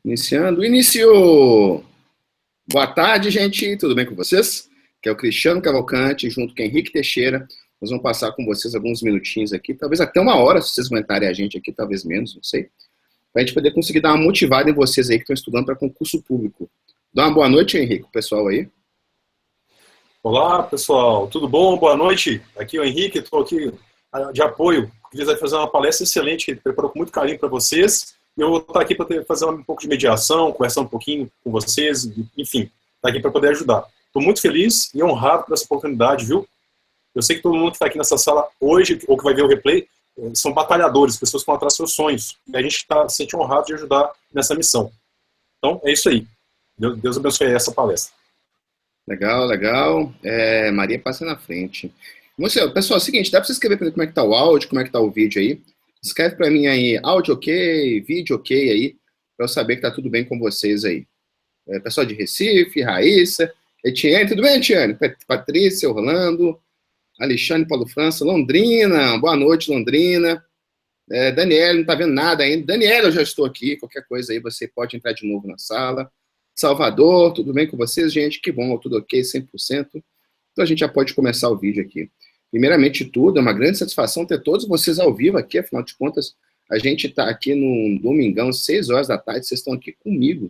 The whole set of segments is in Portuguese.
Iniciando. Iniciou! Boa tarde, gente. Tudo bem com vocês? Que é o Cristiano Cavalcante, junto com o Henrique Teixeira. Nós vamos passar com vocês alguns minutinhos aqui, talvez até uma hora, se vocês aguentarem a gente aqui, talvez menos, não sei. Para a gente poder conseguir dar uma motivada em vocês aí que estão estudando para concurso público. Dá uma boa noite, Henrique, o pessoal aí. Olá, pessoal, tudo bom? Boa noite. Aqui é o Henrique, estou aqui de apoio. Vai fazer uma palestra excelente que ele preparou com muito carinho para vocês. Eu vou estar aqui para fazer um pouco de mediação, conversar um pouquinho com vocês, enfim, estar aqui para poder ajudar. Estou muito feliz e honrado por essa oportunidade, viu? Eu sei que todo mundo que está aqui nessa sala hoje, ou que vai ver o replay, são batalhadores, pessoas que vão atrás dos seus sonhos. E a gente se sente honrado de ajudar nessa missão. Então, é isso aí. Deus abençoe essa palestra. Legal, legal. Maria passa na frente. Pessoal, é o seguinte, dá para você escrever para mim como é que tá o áudio, como é que tá o vídeo aí. Escreve para mim aí, áudio ok, vídeo ok aí, para eu saber que tá tudo bem com vocês aí. Pessoal de Recife, Raíssa, Etienne, tudo bem, Etienne? Patrícia, Orlando, Alexandre, Paulo França, Londrina, boa noite, Londrina. Daniela, não tá vendo nada ainda. Daniela, eu já estou aqui, qualquer coisa aí, você pode entrar de novo na sala. Salvador, tudo bem com vocês, gente? Que bom, tudo ok, 100%. Então a gente já pode começar o vídeo aqui. Primeiramente de tudo, é uma grande satisfação ter todos vocês ao vivo aqui, afinal de contas, a gente está aqui no domingão, 6 horas da tarde, vocês estão aqui comigo.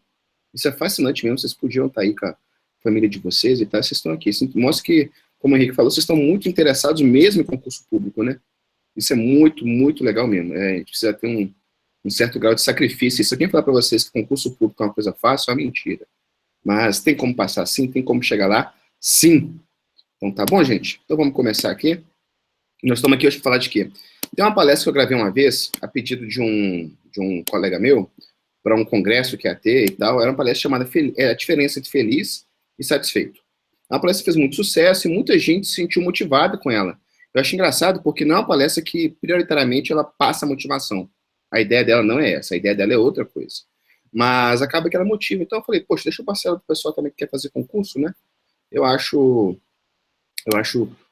Isso é fascinante mesmo, vocês podiam estar aí com a família de vocês e tal, vocês estão aqui. Isso mostra que, como o Henrique falou, vocês estão muito interessados mesmo em concurso público, né? Isso é muito, muito legal mesmo. A gente precisa ter um certo grau de sacrifício. Se alguém falar para vocês que concurso público é uma coisa fácil, é uma mentira. Mas tem como passar sim, tem como chegar lá, sim. Então tá bom, gente? Então vamos começar aqui. Nós estamos aqui hoje para falar de quê? Tem uma palestra que eu gravei uma vez, a pedido de um colega meu, para um congresso que ia ter e tal. Era uma palestra chamada A Diferença entre Feliz e Satisfeito. A palestra fez muito sucesso e muita gente se sentiu motivada com ela. Eu acho engraçado porque não é uma palestra que, prioritariamente, ela passa motivação. A ideia dela não é essa, a ideia dela é outra coisa. Mas acaba que ela motiva. Então eu falei, poxa, deixa eu passar para o pessoal também que quer fazer concurso, né? Eu acho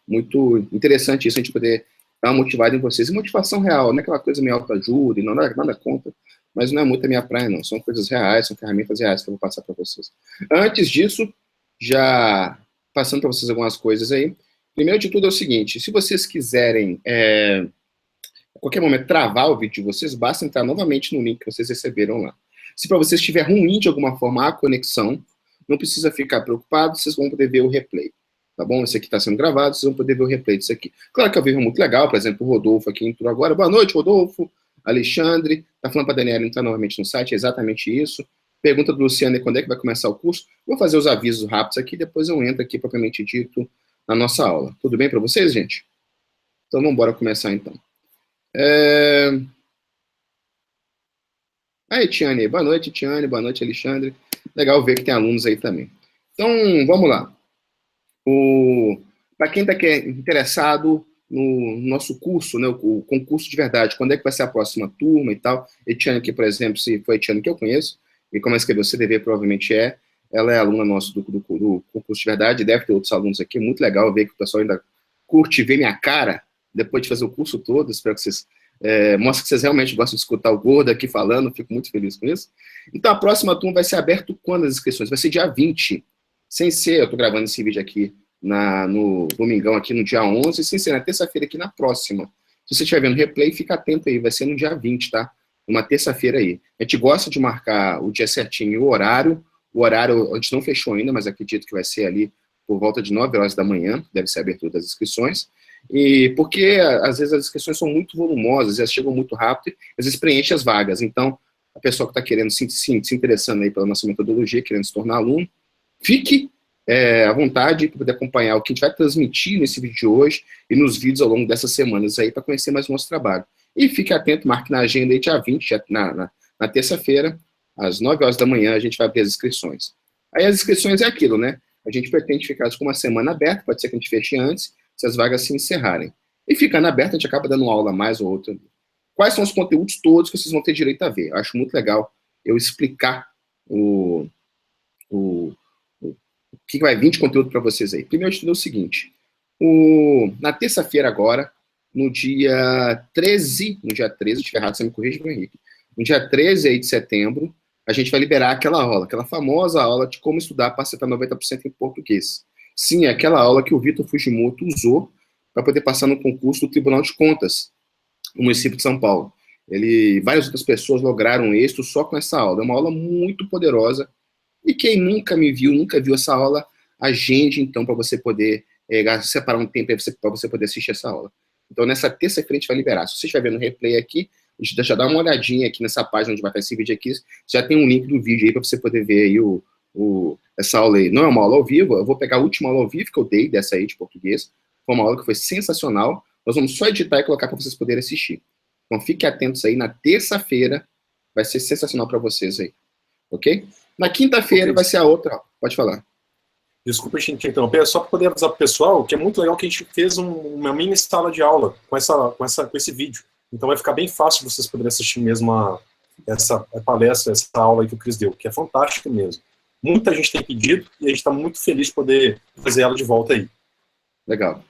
muito interessante isso, a gente poder dar uma motivada em vocês. E motivação real, não é aquela coisa meio autoajuda, e não é nada contra, mas não é muito a minha praia, não. São coisas reais, são ferramentas reais que eu vou passar para vocês. Antes disso, já passando para vocês algumas coisas aí. Primeiro de tudo é o seguinte, se vocês quiserem, a qualquer momento, travar o vídeo de vocês, basta entrar novamente no link que vocês receberam lá. Se para vocês estiver ruim de alguma forma a conexão, não precisa ficar preocupado, vocês vão poder ver o replay. Tá bom? Esse aqui está sendo gravado, vocês vão poder ver o replay disso aqui. Claro que é um vídeo muito legal, por exemplo, o Rodolfo aqui entrou agora. Boa noite, Rodolfo. Alexandre, tá falando para a Daniela entrar novamente no site, é exatamente isso. Pergunta do Luciano, quando é que vai começar o curso? Vou fazer os avisos rápidos aqui, depois eu entro aqui, propriamente dito, na nossa aula. Tudo bem para vocês, gente? Então, vamos embora começar, então. Aí, Tiane, boa noite, Tiane, boa noite, Alexandre. Legal ver que tem alunos aí também. Então, vamos lá. Para quem está interessado no nosso curso, né, o concurso de verdade, quando é que vai ser a próxima turma e tal, Etiane aqui, por exemplo, se foi a Etiane que eu conheço, e como escreveu o CDV, provavelmente ela é aluna nossa do concurso de verdade, deve ter outros alunos aqui, muito legal ver que o pessoal ainda curte ver minha cara, depois de fazer o curso todo, espero que vocês mostrem que vocês realmente gostam de escutar o Gordo aqui falando, fico muito feliz com isso. Então, a próxima turma vai ser aberta quando as inscrições? Vai ser dia 20, sem ser, eu estou gravando esse vídeo aqui no domingão, aqui no dia 11, sem ser na terça-feira aqui na próxima. Se você estiver vendo replay, fica atento aí, vai ser no dia 20, tá? Uma terça-feira aí. A gente gosta de marcar o dia certinho e o horário a gente não fechou ainda, mas acredito que vai ser ali por volta de 9 horas da manhã, deve ser a abertura das inscrições, e porque às vezes as inscrições são muito volumosas, elas chegam muito rápido, às vezes preenche as vagas, então a pessoa que está querendo se interessando aí pela nossa metodologia, querendo se tornar aluno, fique à vontade para poder acompanhar o que a gente vai transmitir nesse vídeo de hoje e nos vídeos ao longo dessas semanas aí para conhecer mais o nosso trabalho. E fique atento, marque na agenda aí dia 20, na terça-feira, às 9 horas da manhã, a gente vai abrir as inscrições. Aí as inscrições é aquilo, né? A gente pretende ficar com uma semana aberta, pode ser que a gente feche antes, se as vagas se encerrarem. E ficando aberta, a gente acaba dando uma aula mais ou outra. Quais são os conteúdos todos que vocês vão ter direito a ver? Eu acho muito legal eu explicar o que vai vir de conteúdo para vocês aí. Primeiro de tudo é o seguinte, na terça-feira agora, no dia 13, se eu estiver errado, você me corrige, Henrique, No dia 13 aí de setembro, a gente vai liberar aquela aula, aquela famosa aula de como estudar para acertar 90% em português. Sim, é aquela aula que o Vitor Fujimoto usou para poder passar no concurso do Tribunal de Contas, no município de São Paulo. Ele, várias outras pessoas lograram êxito só com essa aula. É uma aula muito poderosa. E quem nunca me viu, nunca viu essa aula, agende então para você poder separar um tempo para você poder assistir essa aula. Então, nessa terça-feira a gente vai liberar. Se você estiver vendo o replay aqui, já dá uma olhadinha aqui nessa página onde vai estar esse vídeo aqui. Já tem um link do vídeo aí para você poder ver aí essa aula aí. Não é uma aula ao vivo, eu vou pegar a última aula ao vivo que eu dei dessa aí de português. Foi uma aula que foi sensacional. Nós vamos só editar e colocar para vocês poderem assistir. Então, fiquem atentos aí. Na terça-feira vai ser sensacional para vocês aí. Ok? Na quinta-feira vai ser a outra. Pode falar. Desculpa te interromper, só para poder avisar para o pessoal que é muito legal que a gente fez uma mini sala de aula com esse vídeo. Então vai ficar bem fácil vocês poderem assistir mesmo essa palestra, essa aula aí que o Cris deu, que é fantástica mesmo. Muita gente tem pedido e a gente está muito feliz de poder fazer ela de volta aí. Legal.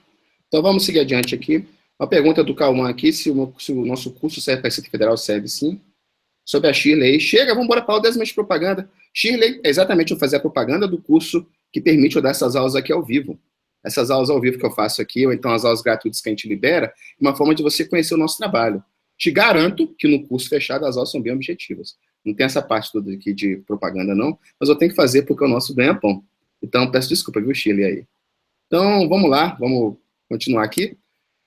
Então vamos seguir adiante aqui. Uma pergunta do Cauã aqui, se o nosso curso serve para a Receita Federal, serve sim. Sobre a Shirley. Chega, vamos embora para o 10 meses de propaganda. Shirley, exatamente, eu fazer a propaganda do curso que permite eu dar essas aulas aqui ao vivo. Essas aulas ao vivo que eu faço aqui, ou então as aulas gratuitas que a gente libera, é uma forma de você conhecer o nosso trabalho. Te garanto que no curso fechado as aulas são bem objetivas. Não tem essa parte toda aqui de propaganda, não, mas eu tenho que fazer porque o nosso ganha-pão. Então, peço desculpa, viu, Shirley, aí. Então, vamos lá, vamos continuar aqui.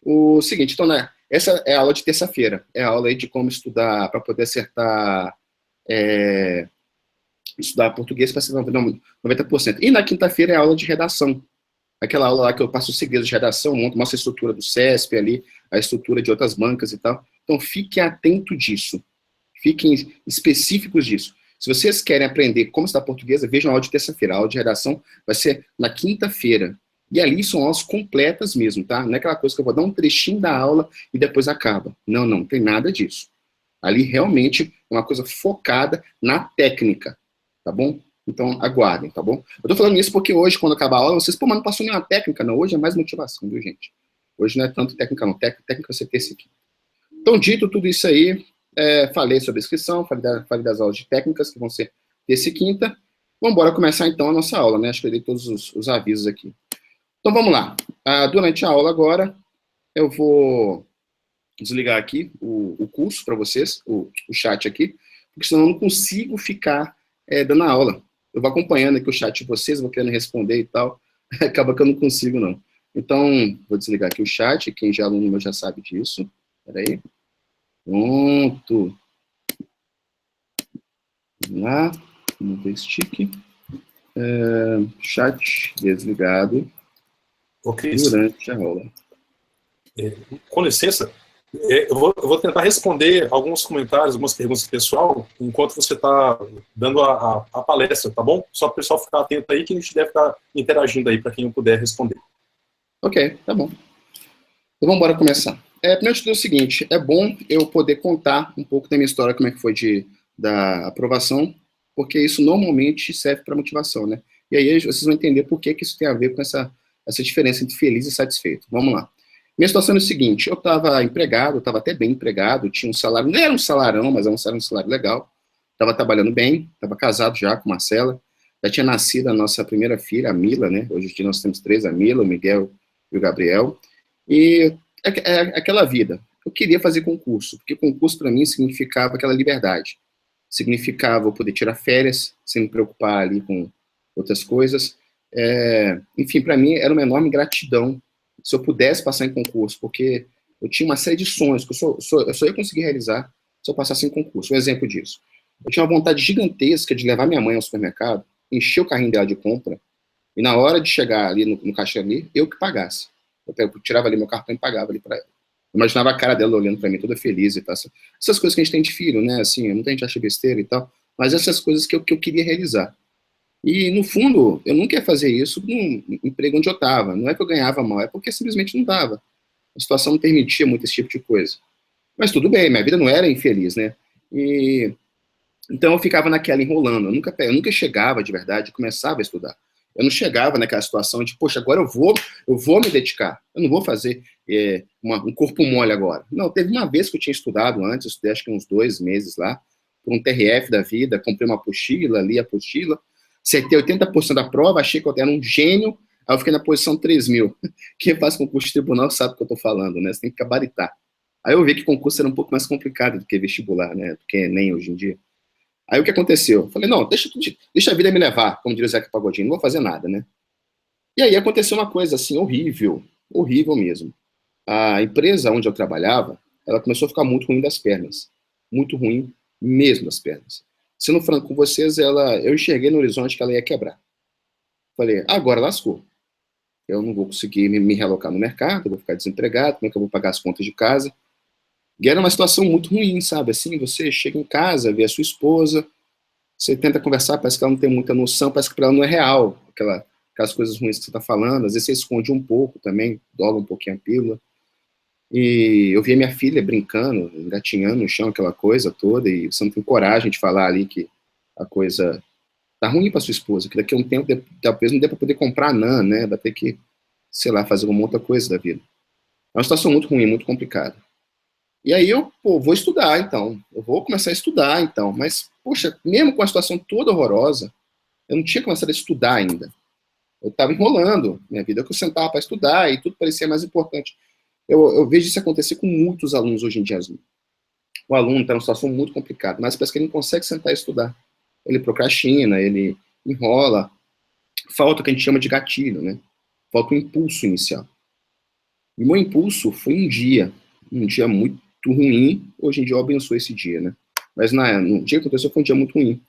O seguinte, então, né, essa é a aula de terça-feira. É a aula aí de como estudar para poder acertar... estudar português para ser 90%. E na quinta-feira é a aula de redação. Aquela aula lá que eu passo os segredos de redação, mostro a estrutura do CESP ali, a estrutura de outras bancas e tal. Então, fiquem atentos disso. Fiquem específicos disso. Se vocês querem aprender como estudar português, vejam a aula de terça-feira. A aula de redação vai ser na quinta-feira. E ali são aulas completas mesmo, tá? Não é aquela coisa que eu vou dar um trechinho da aula e depois acaba. Não, não tem nada disso. Ali realmente é uma coisa focada na técnica. Tá bom? Então, aguardem, tá bom? Eu tô falando isso porque hoje, quando acabar a aula, vocês, pô, mas não passou nenhuma técnica, não. Hoje é mais motivação, viu, gente? Hoje não é tanto técnica, não. Técnica você ter esse aqui. Então, dito tudo isso aí, falei sobre a inscrição, falei das aulas de técnicas, que vão ser terça e quinta. Vamos embora começar, então, a nossa aula, né? Acho que eu dei todos os avisos aqui. Então, vamos lá. Durante a aula agora, eu vou desligar aqui o curso para vocês, o chat aqui, porque senão eu não consigo ficar dando a aula. Eu vou acompanhando aqui o chat de vocês, vou querendo responder e tal, acaba que eu não consigo, não. Então, vou desligar aqui o chat, quem já é aluno meu já sabe disso. Peraí. Pronto. Vamos lá. Vamos ver stick. Chat desligado durante a aula. Com licença, eu vou tentar responder alguns comentários, algumas perguntas do pessoal, enquanto você está dando a palestra, tá bom? Só para o pessoal ficar atento aí, que a gente deve estar interagindo aí, para quem não puder responder. Ok, tá bom. Então, vamos embora começar. Primeiro de tudo é o seguinte, é bom eu poder contar um pouco da minha história, como é que foi da aprovação, porque isso normalmente serve para motivação, né? E aí vocês vão entender por que isso tem a ver com essa diferença entre feliz e satisfeito. Vamos lá. Minha situação é o seguinte, eu estava empregado, estava até bem empregado, tinha um salário, não era um salarão, mas era um salário legal, estava trabalhando bem, estava casado já com Marcela, já tinha nascido a nossa primeira filha, a Mila, né? Hoje em dia nós temos 3, a Mila, o Miguel e o Gabriel, e aquela vida. Eu queria fazer concurso, porque concurso para mim significava aquela liberdade, significava eu poder tirar férias, sem me preocupar ali com outras coisas, enfim, para mim era uma enorme gratidão se eu pudesse passar em concurso, porque eu tinha uma série de sonhos que eu só ia conseguir realizar se eu passasse em concurso. Um exemplo disso. Eu tinha uma vontade gigantesca de levar minha mãe ao supermercado, encher o carrinho dela de compra, e na hora de chegar ali no caixa ali, eu que pagasse. Eu tirava ali meu cartão e pagava ali para ela. Eu imaginava a cara dela olhando para mim, toda feliz e tal. Essas coisas que a gente tem de filho, né? Assim, muita gente acha besteira e tal, mas essas coisas que eu queria realizar. E, no fundo, eu nunca ia fazer isso no emprego onde eu estava. Não é que eu ganhava mal, é porque simplesmente não dava. A situação não permitia muito esse tipo de coisa. Mas tudo bem, minha vida não era infeliz, né? Então eu ficava naquela enrolando. Eu nunca chegava de verdade, começava a estudar. Eu não chegava naquela situação de, poxa, agora eu vou me dedicar. Eu não vou fazer um corpo mole agora. Não, teve uma vez que eu tinha estudado antes, eu estudei acho que uns 2 meses lá, por um TRF da vida, comprei uma apostila, li a apostila, acertei 80% da prova, achei que eu era um gênio, aí eu fiquei na posição 3.000. Quem faz concurso de tribunal sabe o que eu estou falando, né? Você tem que gabaritar. Aí eu vi que concurso era um pouco mais complicado do que vestibular, né? Do que Enem hoje em dia. Aí o que aconteceu? Eu falei, não, deixa a vida me levar, como diria o Zeca Pagodinho, não vou fazer nada, né? E aí aconteceu uma coisa assim, horrível, horrível mesmo. A empresa onde eu trabalhava, ela começou a ficar muito ruim das pernas. Muito ruim mesmo das pernas. Sendo franco com vocês, eu enxerguei no horizonte que ela ia quebrar. Falei, agora lascou. Eu não vou conseguir me realocar no mercado, eu vou ficar desempregado, como é que eu vou pagar as contas de casa? E era uma situação muito ruim, sabe? Assim, você chega em casa, vê a sua esposa, você tenta conversar, parece que ela não tem muita noção, parece que para ela não é real, aquelas coisas ruins que você está falando, às vezes você esconde um pouco também, dola um pouquinho a pílula. E eu via minha filha brincando, engatinhando no chão, aquela coisa toda, e você não tem coragem de falar ali que a coisa tá ruim para sua esposa, que daqui a um tempo, talvez não dê para poder comprar NAN, né? Vai ter que, sei lá, fazer uma outra coisa da vida. É uma situação muito ruim, muito complicada. E aí eu, vou estudar, então. Eu vou começar a estudar, então. Mas, poxa, mesmo com a situação toda horrorosa, eu não tinha começado a estudar ainda. Eu estava enrolando minha vida, que eu sentava para estudar e tudo parecia mais importante. Eu vejo isso acontecer com muitos alunos hoje em dia. O aluno está numa situação muito complicada, mas parece que ele não consegue sentar e estudar. Ele procrastina, ele enrola. Falta o que a gente chama de gatilho, né? Falta o impulso inicial. E o meu impulso foi um dia muito ruim. Hoje em dia eu abençoo esse dia, né? Mas no dia que aconteceu foi um dia muito ruim.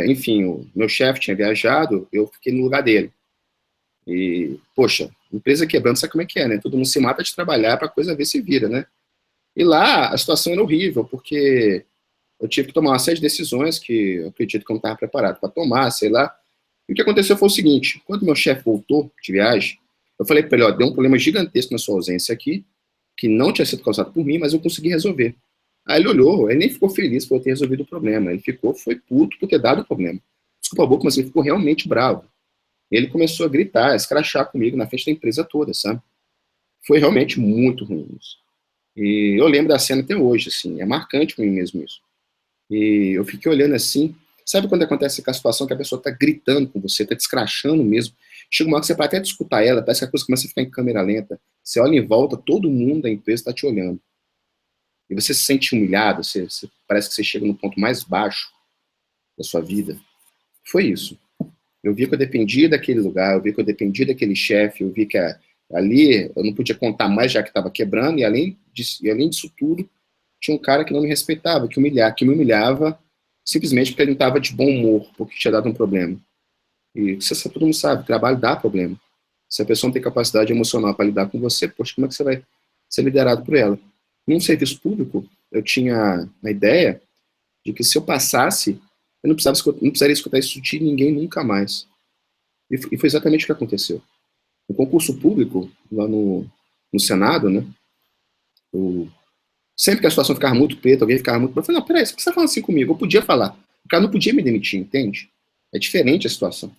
Enfim, o meu chefe tinha viajado, eu fiquei no lugar dele. E, poxa, empresa quebrando, sabe como é que é, né? Todo mundo se mata de trabalhar para a coisa ver se vira, né? E lá a situação era horrível, porque eu tive que tomar uma série de decisões que eu acredito que eu não estava preparado para tomar, sei lá. E o que aconteceu foi o seguinte: quando meu chefe voltou de viagem, eu falei para ele, ó, deu um problema gigantesco na sua ausência aqui, que não tinha sido causado por mim, mas eu consegui resolver. Aí ele olhou, ele nem ficou feliz por eu ter resolvido o problema, ele foi puto por ter dado o problema. Desculpa a boca, mas ele ficou realmente bravo. Ele começou a gritar, a escrachar comigo na frente da empresa toda, sabe? Foi realmente muito ruim isso. E eu lembro da cena até hoje, assim, é marcante para mim mesmo isso. E eu fiquei olhando assim, sabe quando acontece aquela situação que a pessoa tá gritando com você, tá te escrachando mesmo, chega uma hora que você pode até escutar ela, parece que a coisa começa a ficar em câmera lenta, você olha em volta, todo mundo da empresa tá te olhando. E você se sente humilhado, parece que você chega no ponto mais baixo da sua vida. Foi isso. Eu vi que eu dependia daquele lugar, eu vi que eu dependia daquele chefe, eu vi que ali eu não podia contar mais já que estava quebrando, e além disso tudo, tinha um cara que não me respeitava, que me humilhava simplesmente porque ele não estava de bom humor, porque tinha dado um problema. E todo mundo sabe, trabalho dá problema. Se a pessoa não tem capacidade emocional para lidar com você, poxa, como é que você vai ser liderado por ela? Num serviço público, eu tinha a ideia de que se eu passasse, eu não precisaria escutar isso de ninguém nunca mais. E foi exatamente o que aconteceu. No concurso público, lá no Senado, né, sempre que a situação ficava muito preta, alguém ficava muito... Eu falei, não, peraí, você está falando assim comigo? Eu podia falar. O cara não podia me demitir, entende? É diferente a situação.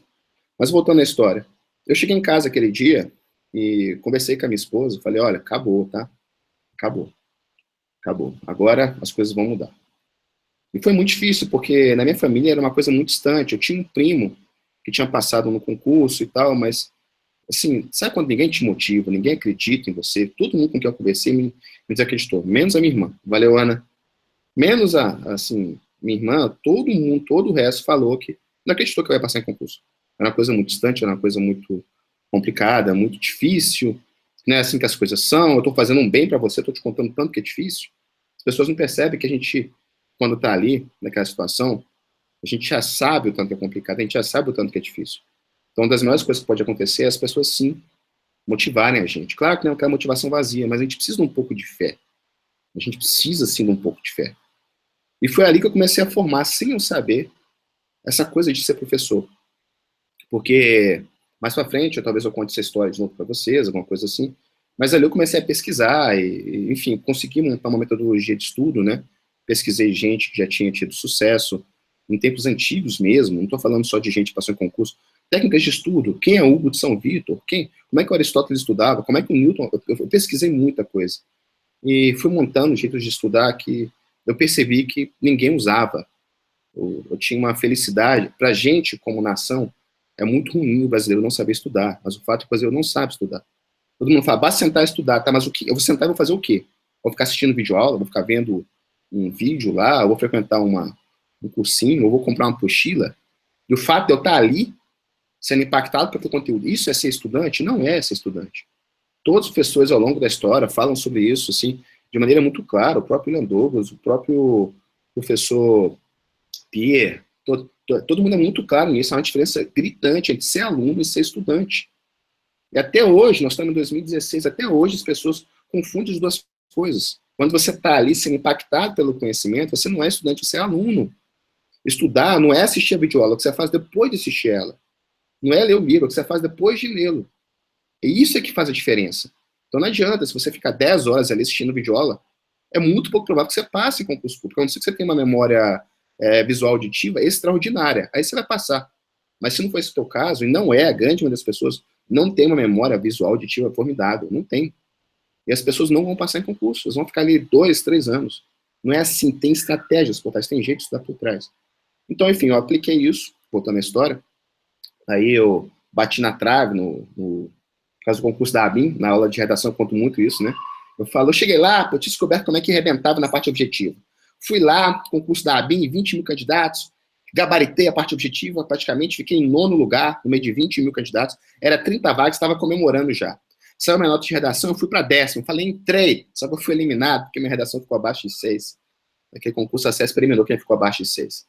Mas voltando à história. Eu cheguei em casa aquele dia e conversei com a minha esposa, falei, olha, acabou, tá? Acabou. Acabou. Agora as coisas vão mudar. E foi muito difícil, porque na minha família era uma coisa muito distante. Eu tinha um primo que tinha passado no concurso e tal, mas, assim, sabe quando ninguém te motiva, ninguém acredita em você? Todo mundo com quem eu conversei me desacreditou, menos a minha irmã. Valeu, Ana. Menos minha irmã, todo mundo, todo o resto falou que não acreditou que eu ia passar em concurso. Era uma coisa muito distante, era uma coisa muito complicada, muito difícil. Não é assim que as coisas são. Eu estou fazendo um bem para você, estou te contando tanto que é difícil. As pessoas não percebem que a gente, quando está ali, naquela situação, a gente já sabe o tanto que é complicado, a gente já sabe o tanto que é difícil. Então, uma das maiores coisas que pode acontecer é as pessoas, sim, motivarem a gente. Claro que não é aquela motivação vazia, mas a gente precisa de um pouco de fé. A gente precisa, sim, de um pouco de fé. E foi ali que eu comecei a formar, sem eu saber, essa coisa de ser professor. Porque, mais pra frente, talvez eu conte essa história de novo para vocês, alguma coisa assim, mas ali eu comecei a pesquisar e, enfim, consegui montar uma metodologia de estudo, né? Pesquisei gente que já tinha tido sucesso, em tempos antigos mesmo, não estou falando só de gente que passou em concurso, técnicas de estudo, quem é Hugo de São Vítor, como é que o Aristóteles estudava, como é que o Newton, eu pesquisei muita coisa. E fui montando jeitos de estudar que eu percebi que ninguém usava. Eu tinha uma felicidade. Para a gente, como nação, é muito ruim o brasileiro não saber estudar, mas o fato é que o brasileiro não sabe estudar. Todo mundo fala, basta sentar e estudar, tá, mas o que? Eu vou sentar e vou fazer o quê? Vou ficar assistindo videoaula, vou ficar vendo um vídeo lá, eu vou frequentar um cursinho, ou vou comprar uma apostila. E o fato de eu estar ali, sendo impactado pelo conteúdo, isso é ser estudante? Não é ser estudante. Todos os professores ao longo da história falam sobre isso, assim, de maneira muito clara, o próprio William Douglas, o próprio professor Pierre, todo mundo é muito claro nisso, há uma diferença gritante entre ser aluno e ser estudante. E até hoje, nós estamos em 2016, até hoje as pessoas confundem as duas coisas. Quando você está ali sendo impactado pelo conhecimento, você não é estudante, você é aluno. Estudar não é assistir a videoaula, o que você faz depois de assistir ela. Não é ler o livro, o que você faz depois de lê-lo. E isso é que faz a diferença. Então não adianta, se você ficar 10 horas ali assistindo videoaula, é muito pouco provável que você passe em concurso público. A não ser que você tenha uma memória visual auditiva extraordinária. Aí você vai passar. Mas se não for esse o teu caso, e não é, a grande maioria das pessoas não tem uma memória visual auditiva formidável. Não tem. E as pessoas não vão passar em concurso. Elas vão ficar ali 2, 3 anos. Não é assim. Tem estratégias por trás, tem jeito de estudar por trás. Então, enfim, eu apliquei isso, voltando à história. Aí eu bati na trave no caso do concurso da ABIN, na aula de redação eu conto muito isso, né? Eu cheguei lá, eu tinha descoberto como é que arrebentava na parte objetiva. Fui lá, concurso da ABIN, 20 mil candidatos, gabaritei a parte objetiva, praticamente fiquei em 9º lugar, no meio de 20 mil candidatos, era 30 vagas, estava comemorando já. Saiu minha nota de redação, eu fui para 10º, falei, entrei, só que eu fui eliminado, porque minha redação ficou abaixo de 6. Aquele concurso acesso eliminou quem ficou abaixo de 6.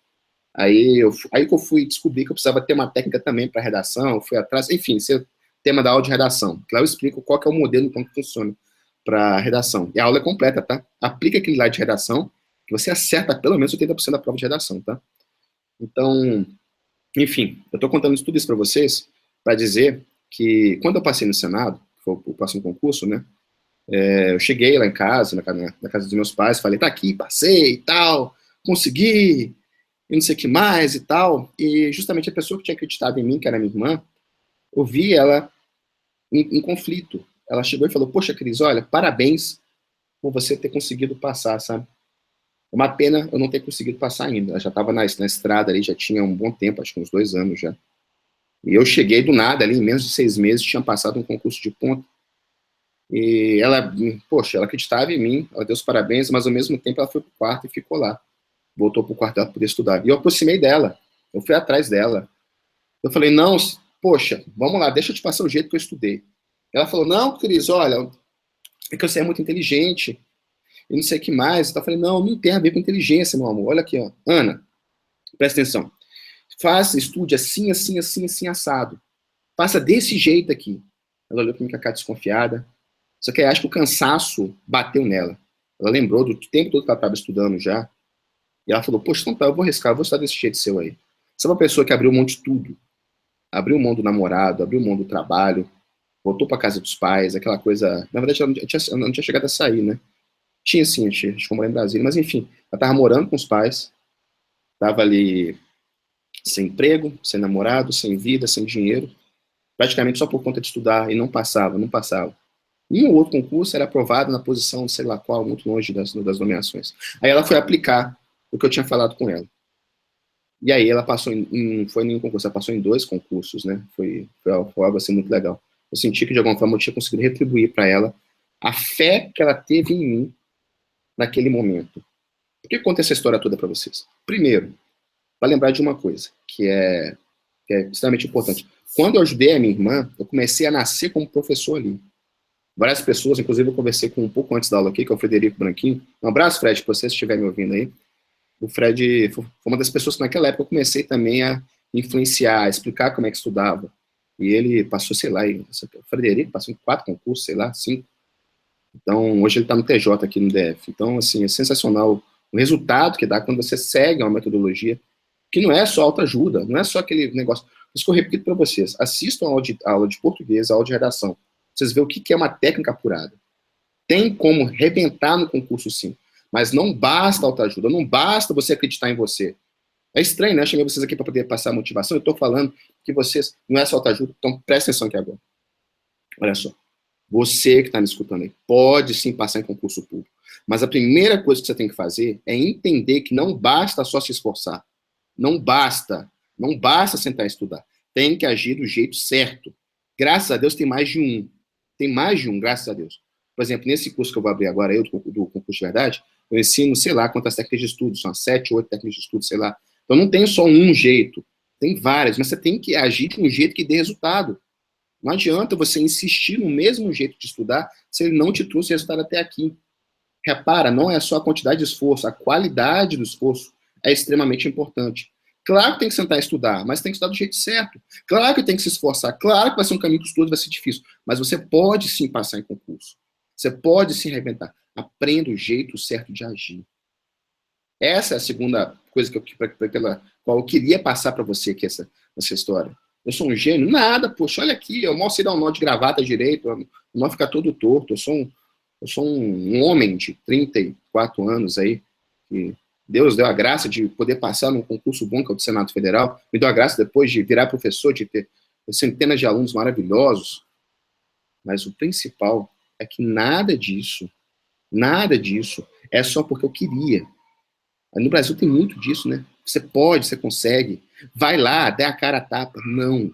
Aí que eu fui descobrir que eu precisava ter uma técnica também para redação, fui atrás, enfim, esse é o tema da aula de redação. Lá eu explico qual que é o modelo, como que funciona para redação. E a aula é completa, tá? Aplica aquele lá de redação, que você acerta pelo menos 80% da prova de redação, tá? Então, enfim, eu estou contando tudo isso para vocês, para dizer que quando eu passei no Senado, que foi o próximo concurso, né? Eu cheguei lá em casa, na casa dos meus pais, falei, tá aqui, passei e tal, consegui, e não sei o que mais e tal, e justamente a pessoa que tinha acreditado em mim, que era minha irmã, eu vi ela em conflito. Ela chegou e falou, poxa, Cris, olha, parabéns por você ter conseguido passar, sabe? É uma pena eu não ter conseguido passar ainda. Ela já estava na estrada ali, já tinha um bom tempo, acho que uns 2 anos já. E eu cheguei do nada ali, em menos de 6 meses, tinha passado um concurso de ponta. E ela, poxa, ela acreditava em mim, ela deu os parabéns, mas ao mesmo tempo ela foi pro quarto e ficou lá. Voltou pro quarto dela para poder estudar. E eu aproximei dela, eu fui atrás dela. Eu falei, não, poxa, vamos lá, deixa eu te passar o jeito que eu estudei. Ela falou, não, Cris, olha, é que você é muito inteligente, e não sei o que mais. Então eu falei, não tem a ver com inteligência, meu amor. Olha aqui, ó. Ana, presta atenção. Faça, estude assim, assim, assim, assim, assado. Faça desse jeito aqui. Ela olhou para mim com a cara desconfiada. Só que eu acho que o cansaço bateu nela. Ela lembrou do tempo todo que ela estava estudando já. E ela falou, poxa, então tá, eu vou arriscar, eu vou estudar desse jeito seu aí. Você é uma pessoa que abriu mão de tudo. Abriu mão do namorado, abriu mão do trabalho, voltou para casa dos pais, aquela coisa... Na verdade, ela não tinha chegado a sair, né? Tinha sim, acho que eu morei em Brasília, mas enfim, ela estava morando com os pais, estava ali sem emprego, sem namorado, sem vida, sem dinheiro, praticamente só por conta de estudar, e não passava. Um ou outro concurso era aprovado na posição, sei lá qual, muito longe das nomeações. Aí ela foi aplicar o que eu tinha falado com ela. E aí ela passou foi em nenhum concurso, ela passou em 2 concursos, né? Foi algo assim muito legal. Eu senti que de alguma forma eu tinha conseguido retribuir para ela a fé que ela teve em mim naquele momento. Por que eu conto essa história toda para vocês? Primeiro, para lembrar de uma coisa, que é extremamente importante. Quando eu ajudei a minha irmã, eu comecei a nascer como professor ali. Várias pessoas, inclusive eu conversei com um pouco antes da aula aqui, que é o Frederico Branquinho. Um abraço, Fred, se você estiver me ouvindo aí. O Fred foi uma das pessoas que naquela época eu comecei também a influenciar, a explicar como é que estudava. E ele passou, sei lá, o Frederico passou em 4 concursos, sei lá, 5. Então, hoje ele está no TJ aqui no DF. Então, assim, é sensacional o resultado que dá quando você segue uma metodologia que não é só autoajuda, não é só aquele negócio. Isso que eu repito para vocês. Assistam a aula de português, a aula de redação. Vocês veem o que é uma técnica apurada. Tem como rebentar no concurso, sim. Mas não basta autoajuda, não basta você acreditar em você. É estranho, né? Eu chamei vocês aqui para poder passar a motivação. Eu estou falando que vocês não é só autoajuda, então presta atenção aqui agora. Olha só. Você que está me escutando aí, pode sim passar em concurso público. Mas a primeira coisa que você tem que fazer é entender que não basta só se esforçar. Não basta. Não basta sentar e estudar. Tem que agir do jeito certo. Graças a Deus tem mais de um. Tem mais de um, graças a Deus. Por exemplo, nesse curso que eu vou abrir agora, do concurso de verdade, eu ensino, sei lá, quantas técnicas de estudo. São 7, 8 técnicas de estudo, sei lá. Então não tem só um jeito. Tem várias, mas você tem que agir de um jeito que dê resultado. Não adianta você insistir no mesmo jeito de estudar se ele não te trouxe resultado até aqui. Repara, não é só a quantidade de esforço, a qualidade do esforço é extremamente importante. Claro que tem que sentar e estudar, mas tem que estudar do jeito certo. Claro que tem que se esforçar. Claro que vai ser um caminho custoso, vai ser difícil. Mas você pode sim passar em concurso. Você pode se reinventar. Aprenda o jeito certo de agir. Essa é a segunda coisa pela qual eu queria passar para você aqui, essa história. Eu sou um gênio? Nada, poxa, olha aqui, eu mal sei dar um nó de gravata direito, o nó fica todo torto. Eu sou um homem de 34 anos aí, que Deus deu a graça de poder passar num concurso bom, que é o do Senado Federal, me deu a graça depois de virar professor, de ter centenas de alunos maravilhosos, mas o principal é que nada disso é só porque eu queria. No Brasil tem muito disso, né? Você pode, você consegue. Vai lá, dê a cara a tapa. Não.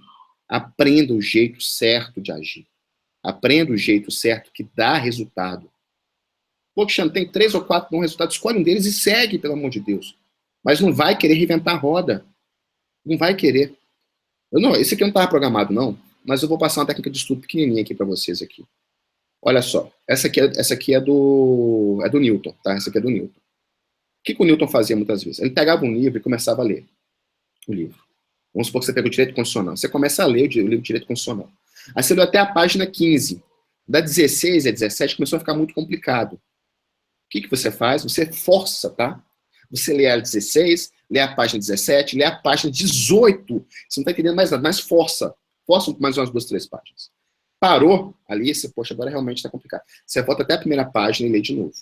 Aprenda o jeito certo de agir. Aprenda o jeito certo que dá resultado. Pô, Cristiano, tem 3 ou 4 bons resultados. Escolhe um deles e segue, pelo amor de Deus. Mas não vai querer reinventar a roda. Não vai querer. Esse aqui não estava programado, não. Mas eu vou passar uma técnica de estudo pequenininha aqui para vocês aqui. Olha só. Essa aqui é do Newton, tá? Essa aqui é do Newton. O que o Newton fazia muitas vezes? Ele pegava um livro e começava a ler o livro. Vamos supor que você pega o Direito Constitucional. Você começa a ler o livro de Direito Constitucional. Aí você leu até a página 15. Da 16 a 17 começou a ficar muito complicado. O que você faz? Você força, tá? Você lê a 16, lê a página 17, lê a página 18. Você não está entendendo mais nada, mas força. Força mais umas 2, 3 páginas. Parou ali, você, poxa, agora realmente está complicado. Você volta até a primeira página e lê de novo.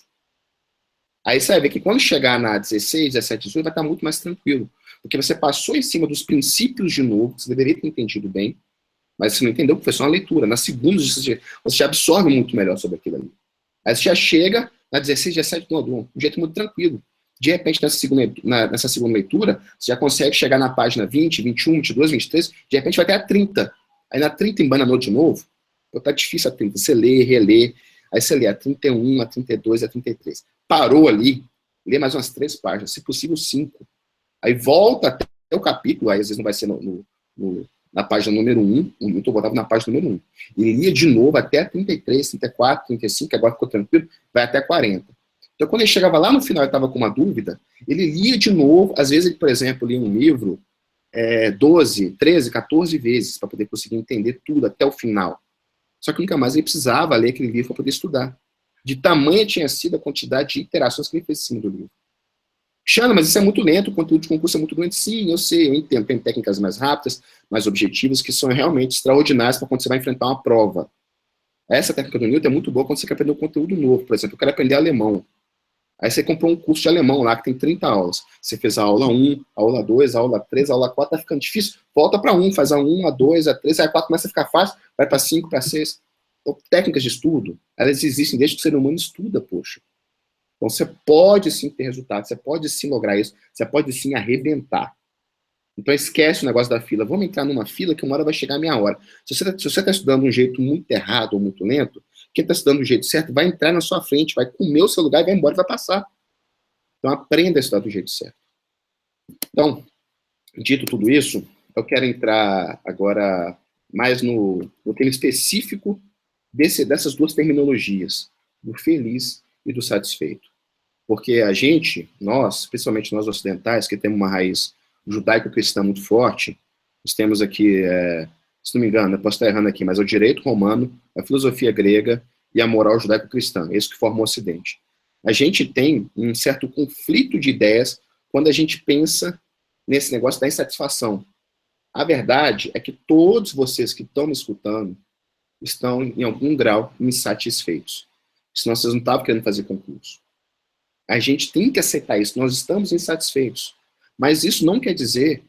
Aí você vai ver que quando chegar na 16, 17, 18, vai estar muito mais tranquilo. Porque você passou em cima dos princípios de novo, que você deveria ter entendido bem, mas você não entendeu porque foi só uma leitura. Na segunda, você já absorve muito melhor sobre aquilo ali. Aí você já chega na 16, 17, de um jeito muito tranquilo. De repente, nessa segunda leitura, você já consegue chegar na página 20, 21, 22, 23, de repente vai até a 30. Aí na 30 embananou de novo, tá difícil a 30. Você lê, relê, aí você lê a 31, a 32, a 33. Parou ali, lê mais umas 3 páginas, se possível 5. Aí volta até o capítulo, aí às vezes não vai ser na página número 1, o Newton botava na página número 1. Ele lia de novo até 33, 34, 35, que agora ficou tranquilo, vai até 40. Então quando ele chegava lá no final e estava com uma dúvida, ele lia de novo, às vezes ele, por exemplo, lia um livro 12, 13, 14 vezes, para poder conseguir entender tudo até o final. Só que nunca mais ele precisava ler aquele livro para poder estudar. De tamanha tinha sido a quantidade de interações que ele fez em cima do livro. Xana, mas isso é muito lento, o conteúdo de concurso é muito lento. Sim, eu sei, eu entendo. Tem técnicas mais rápidas, mais objetivas, que são realmente extraordinárias para quando você vai enfrentar uma prova. Essa técnica do Newton é muito boa quando você quer aprender um conteúdo novo. Por exemplo, eu quero aprender alemão. Aí você comprou um curso de alemão lá, que tem 30 aulas. Você fez a aula 1, a aula 2, a aula 3, a aula 4, tá ficando difícil. Volta para 1, faz a 1, a 2, a 3, a 4, começa a ficar fácil, vai para 5, para 6. Então, técnicas de estudo, elas existem desde que o ser humano estuda, poxa. Então, você pode sim ter resultado, você pode sim lograr isso, você pode sim arrebentar. Então, esquece o negócio da fila. Vamos entrar numa fila que uma hora vai chegar a minha hora. Se você está estudando de um jeito muito errado ou muito lento, quem está estudando do jeito certo vai entrar na sua frente, vai comer o seu lugar e vai embora e vai passar. Então, aprenda a estudar do jeito certo. Então, dito tudo isso, eu quero entrar agora mais no tema específico dessas duas terminologias, do feliz e do satisfeito. Porque a gente, nós, principalmente nós ocidentais, que temos uma raiz judaico-cristã muito forte, nós temos aqui, se não me engano, eu posso estar errando aqui, mas é o direito romano, a filosofia grega e a moral judaico-cristã, isso que forma o Ocidente. A gente tem um certo conflito de ideias quando a gente pensa nesse negócio da insatisfação. A verdade é que todos vocês que estão me escutando estão, em algum grau, insatisfeitos. Senão vocês não estavam querendo fazer concurso. A gente tem que aceitar isso. Nós estamos insatisfeitos. Mas isso não quer dizer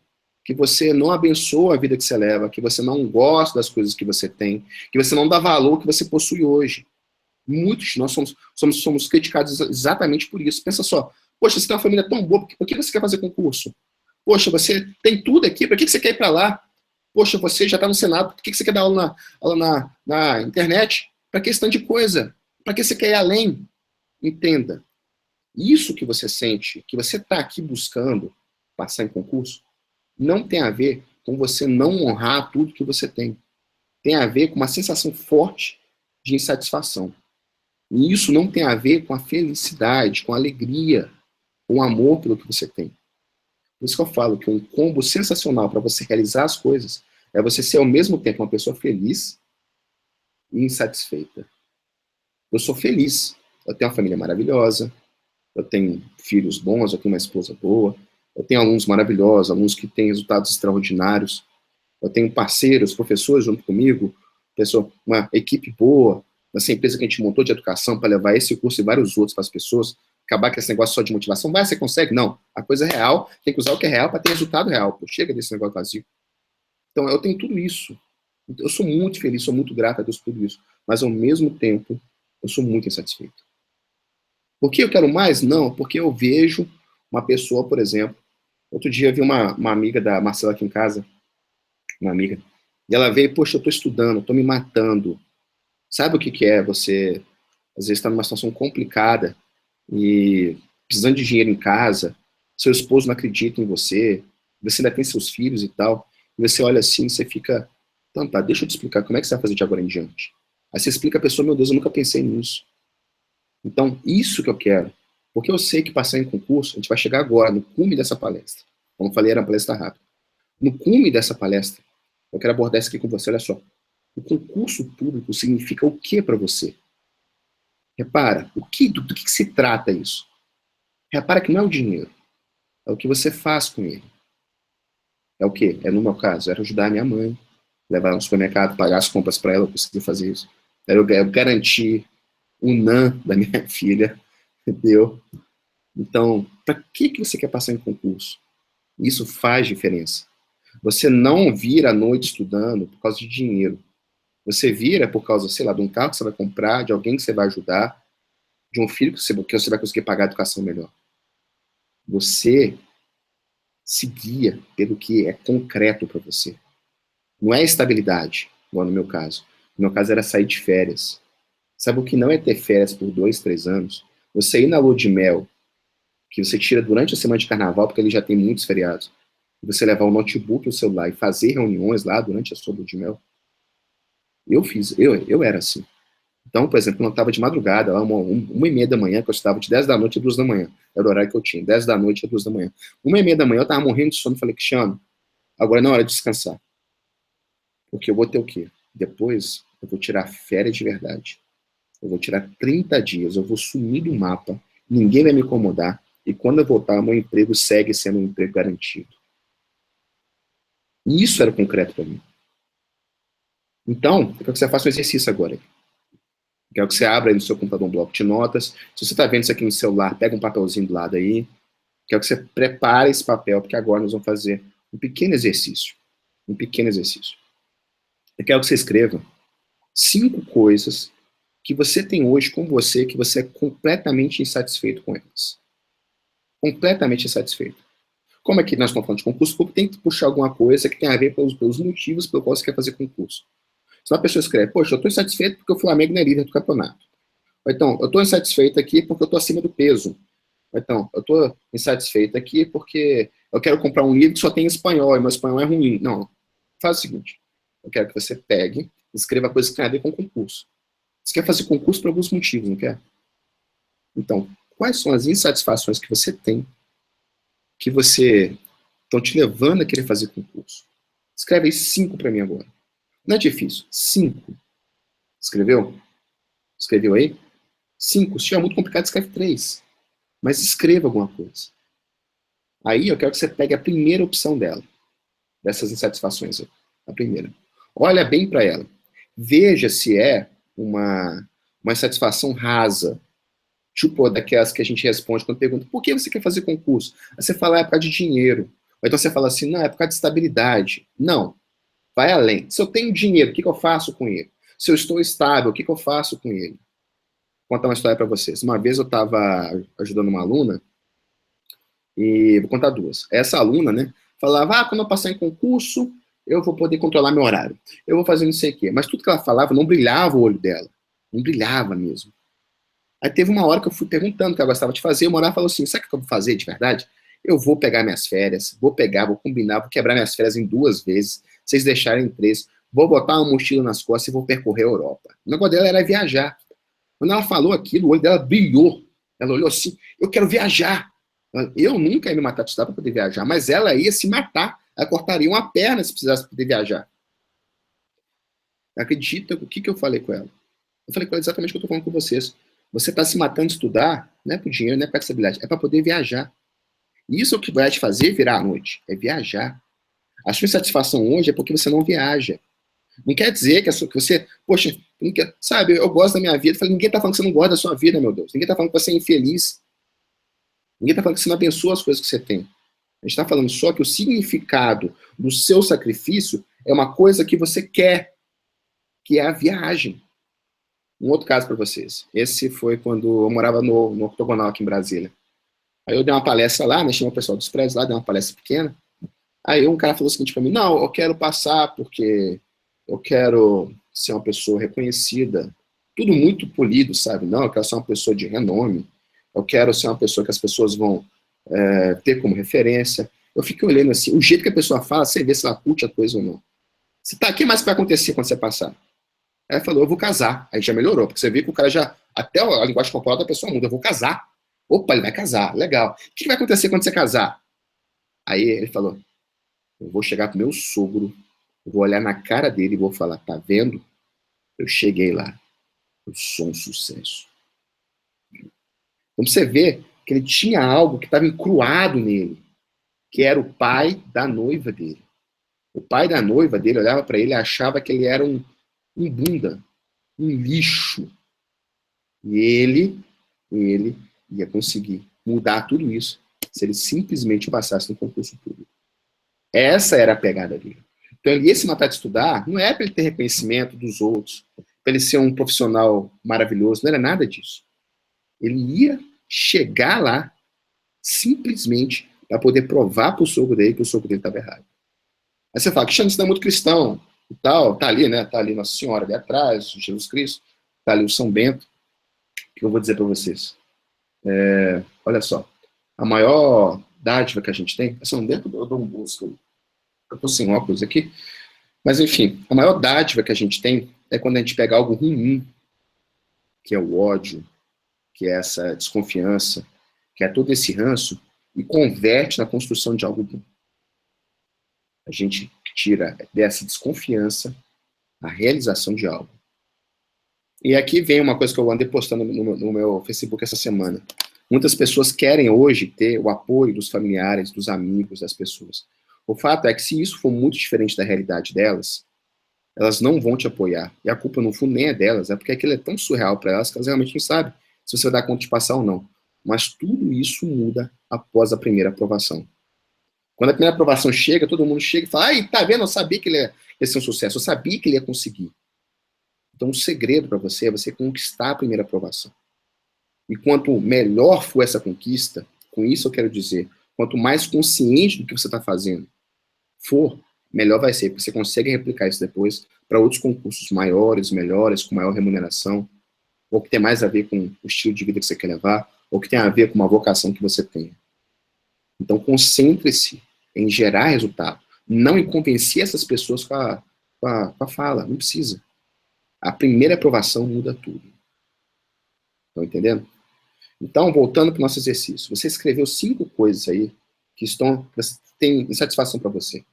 que você não abençoa a vida que você leva, que você não gosta das coisas que você tem, que você não dá valor ao que você possui hoje. Muitos de nós somos criticados exatamente por isso. Pensa só, poxa, você tem uma família tão boa, por que você quer fazer concurso? Poxa, você tem tudo aqui, para que você quer ir para lá? Poxa, você já está no Senado, por que você quer dar aula na internet? Para que esse tanto de coisa? Para que você quer ir além? Entenda, isso que você sente, que você está aqui buscando passar em concurso, não tem a ver com você não honrar tudo que você tem. Tem a ver com uma sensação forte de insatisfação. E isso não tem a ver com a felicidade, com a alegria, com o amor pelo que você tem. Por isso que eu falo que um combo sensacional para você realizar as coisas é você ser ao mesmo tempo uma pessoa feliz e insatisfeita. Eu sou feliz. Eu tenho uma família maravilhosa, eu tenho filhos bons, eu tenho uma esposa boa, eu tenho alunos maravilhosos, alunos que têm resultados extraordinários, eu tenho parceiros, professores junto comigo, uma equipe boa, essa empresa que a gente montou de educação para levar esse curso e vários outros para as pessoas, acabar com esse negócio só de motivação. Vai, você consegue? Não. A coisa é real, tem que usar o que é real para ter resultado real. Pô, chega desse negócio vazio. Então, eu tenho tudo isso. Eu sou muito feliz, sou muito grato a Deus por tudo isso. Mas, ao mesmo tempo, eu sou muito insatisfeito. Por que eu quero mais? Não, porque eu vejo uma pessoa, por exemplo, outro dia eu vi uma amiga da Marcela aqui em casa, uma amiga, e ela veio, poxa, eu estou estudando, estou me matando. Sabe o que é você, às vezes, está numa situação complicada e precisando de dinheiro em casa, seu esposo não acredita em você, você ainda tem seus filhos e tal, e você olha assim, você fica, então tá, deixa eu te explicar como é que você vai fazer de agora em diante. Aí você explica a pessoa, meu Deus, eu nunca pensei nisso. Então, isso que eu quero, porque eu sei que passar em concurso, a gente vai chegar agora, no cume dessa palestra. Como eu falei, era uma palestra rápida. No cume dessa palestra, eu quero abordar isso aqui com você, olha só. O concurso público significa o que para você? Repara, do que se trata isso? Repara que não é o dinheiro, é o que você faz com ele. É o quê? É, no meu caso, era ajudar a minha mãe, levar ela no supermercado, pagar as compras para ela, eu conseguir fazer isso. Era eu garantir o NAN da minha filha, entendeu? Então, para que você quer passar em concurso? Isso faz diferença. Você não vira à noite estudando por causa de dinheiro. Você vira por causa, sei lá, de um carro que você vai comprar, de alguém que você vai ajudar, de um filho que você vai conseguir pagar a educação melhor. Você se guia pelo que é concreto para você. Não é estabilidade, igual no meu caso. No meu caso era sair de férias. Sabe o que não é ter férias por 2, 3 anos? Você ir na lua de mel, que você tira durante a semana de carnaval, porque ele já tem muitos feriados, e você levar o notebook e o celular e fazer reuniões lá durante a sua lua de mel. Eu era assim. Então, por exemplo, quando eu estava de madrugada, lá 1h30 da manhã, que eu estava de 10 da noite a 2 da manhã, era o horário que eu tinha, 10 da noite a 2 da manhã. 1h30 da manhã eu estava morrendo de sono, falei, Cristiano, agora é na hora de descansar. Porque eu vou ter o quê? Depois eu vou tirar férias de verdade. Eu vou tirar 30 dias, eu vou sumir do mapa, ninguém vai me incomodar, e quando eu voltar, meu emprego segue sendo um emprego garantido. E isso era concreto para mim. Então, eu quero que você faça um exercício agora. Quero que você abra aí no seu computador um bloco de notas. Se você está vendo isso aqui no celular, pega um papelzinho do lado aí. Quero que você prepare esse papel, porque agora nós vamos fazer um pequeno exercício. Um pequeno exercício. Eu quero que você escreva 5 coisas que você tem hoje com você, que você é completamente insatisfeito com elas. Completamente insatisfeito. Como é que nós estamos falando de concurso público, tem que puxar alguma coisa que tem a ver pelos motivos pelo qual você quer fazer concurso. Se uma pessoa escreve, poxa, eu estou insatisfeito porque o Flamengo não é líder do campeonato. Ou então, eu estou insatisfeito aqui porque eu estou acima do peso. Ou então, eu estou insatisfeito aqui porque eu quero comprar um livro que só tem espanhol e meu espanhol é ruim. Não, faz o seguinte, eu quero que você pegue, escreva coisas que tem a ver com concurso. Você quer fazer concurso por alguns motivos, não quer? Então, quais são as insatisfações que você tem que você estão te levando a querer fazer concurso? Escreve aí 5 para mim agora. Não é difícil. 5. Escreveu? Escreveu aí? 5. Se estiver muito complicado, escreve 3. Mas escreva alguma coisa. Aí eu quero que você pegue a primeira opção dela. Dessas insatisfações. A primeira. Olha bem para ela. Veja se é uma insatisfação rasa. Tipo, daquelas que a gente responde quando pergunta, por que você quer fazer concurso? Aí você fala, é por causa de dinheiro. Ou então você fala assim, não, é por causa de estabilidade. Não, vai além. Se eu tenho dinheiro, o que eu faço com ele? Se eu estou estável, o que eu faço com ele? Vou contar uma história para vocês. Uma vez eu estava ajudando uma aluna, e vou contar duas. Essa aluna, né, falava, quando eu passar em concurso, eu vou poder controlar meu horário. Eu vou fazer não sei o quê. Mas tudo que ela falava não brilhava o olho dela. Não brilhava mesmo. Aí teve uma hora que eu fui perguntando o que ela gostava de fazer, e uma hora ela falou assim, sabe o que eu vou fazer de verdade? Eu vou pegar minhas férias, vou combinar, vou quebrar minhas férias em 2 vezes, vocês deixarem em 3, vou botar uma mochila nas costas e vou percorrer a Europa. O negócio dela era viajar. Quando ela falou aquilo, o olho dela brilhou. Ela olhou assim, eu quero viajar. Eu nunca ia me matar de estudar para poder viajar, mas ela ia se matar. Ela cortaria uma perna se precisasse poder viajar. Acredita o que eu falei com ela? Eu falei com ela exatamente o que eu estou falando com vocês. Você está se matando de estudar, não é por dinheiro, não é para estabilidade, é para poder viajar. E isso é o que vai te fazer virar à noite, é viajar. A sua insatisfação hoje é porque você não viaja. Não quer dizer que você, poxa, sabe, eu gosto da minha vida. Eu falei, ninguém está falando que você não gosta da sua vida, meu Deus. Ninguém está falando que você é infeliz. Ninguém está falando que você não abençoa as coisas que você tem. A gente está falando só que o significado do seu sacrifício é uma coisa que você quer, que é a viagem. Um outro caso para vocês. Esse foi quando eu morava no Octogonal aqui em Brasília. Aí eu dei uma palestra lá, né, chamei o pessoal dos prédios lá, dei uma palestra pequena. Aí um cara falou o seguinte para mim, não, eu quero passar porque eu quero ser uma pessoa reconhecida. Tudo muito polido, sabe? Não, eu quero ser uma pessoa de renome. Eu quero ser uma pessoa que as pessoas vão ter como referência. Eu fiquei olhando assim, o jeito que a pessoa fala, você vê se ela curte a coisa ou não. Se tá aqui, mais vai acontecer quando você passar? Aí ele falou, eu vou casar. Aí já melhorou, porque você vê que o cara já, até a linguagem corporal da pessoa muda, eu vou casar. Opa, ele vai casar, legal. O que vai acontecer quando você casar? Aí ele falou, eu vou chegar pro meu sogro, eu vou olhar na cara dele e vou falar, tá vendo? Eu cheguei lá, eu sou um sucesso. Então você vê que ele tinha algo que estava encruado nele, que era o pai da noiva dele. O pai da noiva dele olhava para ele e achava que ele era um bunda, um lixo. E ele ia conseguir mudar tudo isso se ele simplesmente passasse no concurso público. Essa era a pegada dele. Então ele ia se matar de estudar, não é para ele ter reconhecimento dos outros, para ele ser um profissional maravilhoso, não era nada disso. Ele ia chegar lá simplesmente para poder provar para o sogro dele que o sogro dele estava errado. Aí você fala, Cristiano, isso não é muito cristão e tal, tá ali, né? Tá ali Nossa Senhora ali atrás, Jesus Cristo, tá ali o São Bento. O que eu vou dizer para vocês? Olha só, a maior dádiva que a gente tem, São Bento eu dou um busco, eu tô sem óculos aqui, mas enfim, a maior dádiva que a gente tem é quando a gente pega algo ruim, que é o ódio, que é essa desconfiança, que é todo esse ranço, e converte na construção de algo bom. A gente tira dessa desconfiança a realização de algo. E aqui vem uma coisa que eu andei postando no meu Facebook essa semana. Muitas pessoas querem hoje ter o apoio dos familiares, dos amigos, das pessoas. O fato é que se isso for muito diferente da realidade delas, elas não vão te apoiar. E a culpa, no fundo, nem é delas, é porque aquilo é tão surreal para elas que elas realmente não sabem se você vai dar conta de passar ou não. Mas tudo isso muda após a primeira aprovação. Quando a primeira aprovação chega, todo mundo chega e fala, ai, tá vendo, eu sabia que ele ia ser um sucesso, eu sabia que ele ia conseguir. Então, o segredo para você é você conquistar a primeira aprovação. E quanto melhor for essa conquista, com isso eu quero dizer, quanto mais consciente do que você está fazendo for, melhor vai ser, porque você consegue replicar isso depois para outros concursos maiores, melhores, com maior remuneração, ou que tem mais a ver com o estilo de vida que você quer levar, ou que tem a ver com uma vocação que você tenha. Então, concentre-se em gerar resultado, não em convencer essas pessoas com a fala, não precisa. A primeira aprovação muda tudo. Estão entendendo? Então, voltando para o nosso exercício, você escreveu 5 coisas aí que têm insatisfação para você.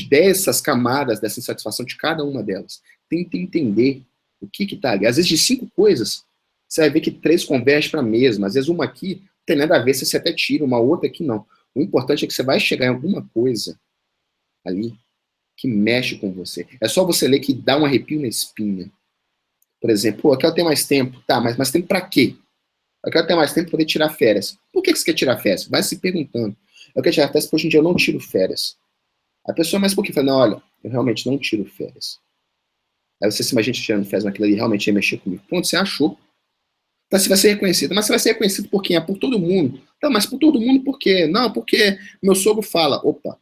Dessas camadas, dessa insatisfação de cada uma delas, tenta entender o que está ali. Às vezes, de 5 coisas, você vai ver que 3 convergem para a mesma. Às vezes, uma aqui não tem nada a ver, você até tira, uma outra aqui não. O importante é que você vai chegar em alguma coisa ali que mexe com você. É só você ler que dá um arrepio na espinha. Por exemplo, aqui eu tenho mais tempo. Tá, mas tempo para quê? Eu quero ter mais tempo para poder tirar férias. Por que você quer tirar férias? Vai se perguntando. Eu quero tirar férias porque hoje em dia eu não tiro férias. A pessoa mais por que fala, não, olha, eu realmente não tiro férias. Aí você se imagina tirando férias naquilo ali, realmente ia mexer comigo. Ponto, você achou. Então você vai ser reconhecido. Mas você vai ser reconhecido por quem? É por todo mundo. Tá, mas por todo mundo por quê? Não, porque meu sogro fala. Opa,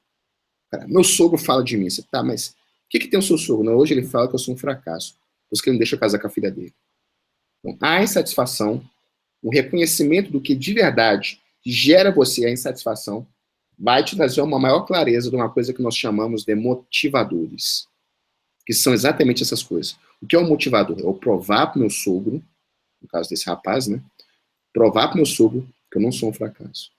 cara, meu sogro fala de mim. Você, tá, mas o que tem o seu sogro? Não, hoje ele fala que eu sou um fracasso. Por isso que ele não deixa eu casar com a filha dele. Então, a insatisfação, o reconhecimento do que de verdade gera você a insatisfação, vai te trazer uma maior clareza de uma coisa que nós chamamos de motivadores, que são exatamente essas coisas. O que é um motivador? É eu provar para o meu sogro, no caso desse rapaz, né? Provar para o meu sogro que eu não sou um fracasso.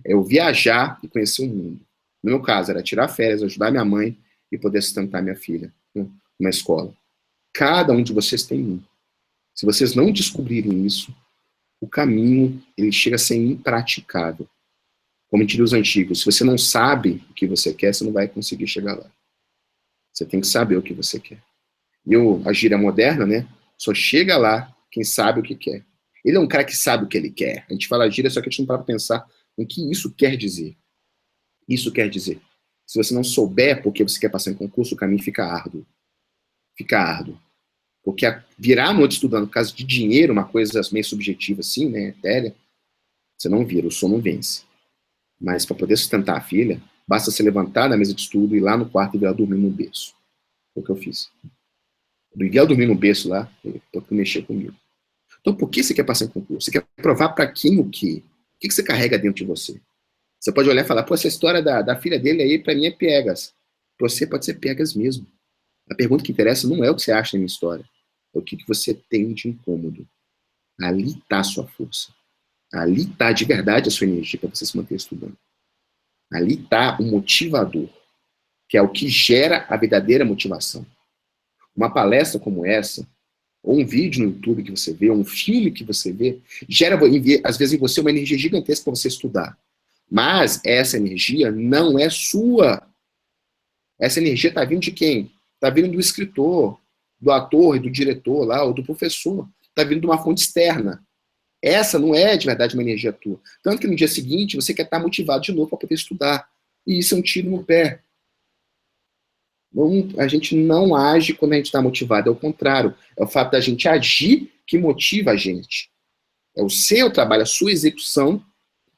É eu viajar e conhecer o mundo. No meu caso, era tirar férias, ajudar minha mãe e poder sustentar minha filha numa escola. Cada um de vocês tem um. Se vocês não descobrirem isso, o caminho ele chega a ser impraticável. Como diriam os antigos, se você não sabe o que você quer, você não vai conseguir chegar lá. Você tem que saber o que você quer. E a gíria moderna, né? Só chega lá quem sabe o que quer. Ele é um cara que sabe o que ele quer. A gente fala gíria, só que a gente não para pensar no que isso quer dizer. Isso quer dizer. Se você não souber porque você quer passar em concurso, o caminho fica árduo. Fica árduo. Porque virar a noite estudando por causa de dinheiro, uma coisa meio subjetiva assim, né? Etérea, você não vira, o sono vence. Mas para poder sustentar a filha, basta se levantar da mesa de estudo, ir lá no quarto e ver ela dormir no berço. Foi o que eu fiz. Eu vi ela dormir no berço lá, para mexer comigo. Então, por que você quer passar em concurso? Você quer provar para quem o quê? O que você carrega dentro de você? Você pode olhar e falar, pô, essa história da filha dele aí, para mim é piegas. Para você pode ser piegas mesmo. A pergunta que interessa não é o que você acha da minha história, é o que você tem de incômodo. Ali está a sua força. Ali está de verdade a sua energia para você se manter estudando. Ali está o motivador, que é o que gera a verdadeira motivação. Uma palestra como essa, ou um vídeo no YouTube que você vê, ou um filme que você vê, gera, às vezes, em você uma energia gigantesca para você estudar. Mas essa energia não é sua. Essa energia está vindo de quem? Está vindo do escritor, do ator e do diretor lá, ou do professor. Está vindo de uma fonte externa. Essa não é de verdade uma energia tua. Tanto que no dia seguinte você quer estar motivado de novo para poder estudar. E isso é um tiro no pé. A gente não age quando a gente está motivado, é o contrário. É o fato da gente agir que motiva a gente. É o seu trabalho, a sua execução,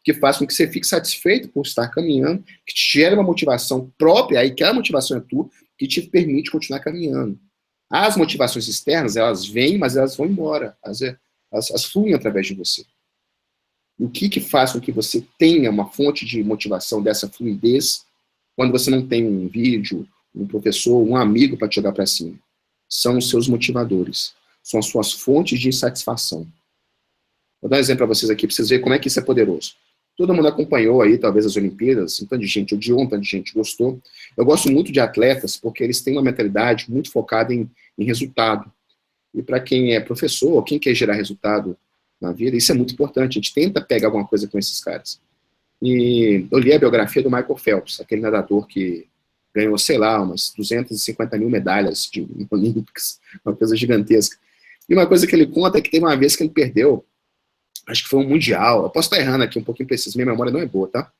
que faz com que você fique satisfeito por estar caminhando, que te gere uma motivação própria, aí que a motivação é tua, que te permite continuar caminhando. As motivações externas, elas vêm, mas elas vão embora. Elas fluem através de você. O que faz com que você tenha uma fonte de motivação dessa fluidez quando você não tem um vídeo, um professor, um amigo para te jogar para cima? São os seus motivadores. São as suas fontes de insatisfação. Vou dar um exemplo para vocês aqui, para vocês verem como é que isso é poderoso. Todo mundo acompanhou aí, talvez, as Olimpíadas, um tanto de gente odiou, um tanto de gente gostou. Eu gosto muito de atletas, porque eles têm uma mentalidade muito focada em resultado. E para quem é professor, ou quem quer gerar resultado na vida, isso é muito importante. A gente tenta pegar alguma coisa com esses caras. E eu li a biografia do Michael Phelps, aquele nadador que ganhou, sei lá, umas 250 mil medalhas de Olímpicas, uma coisa gigantesca. E uma coisa que ele conta é que teve uma vez que ele perdeu, acho que foi um mundial, eu posso estar errando aqui um pouquinho preciso, minha memória não é boa, tá?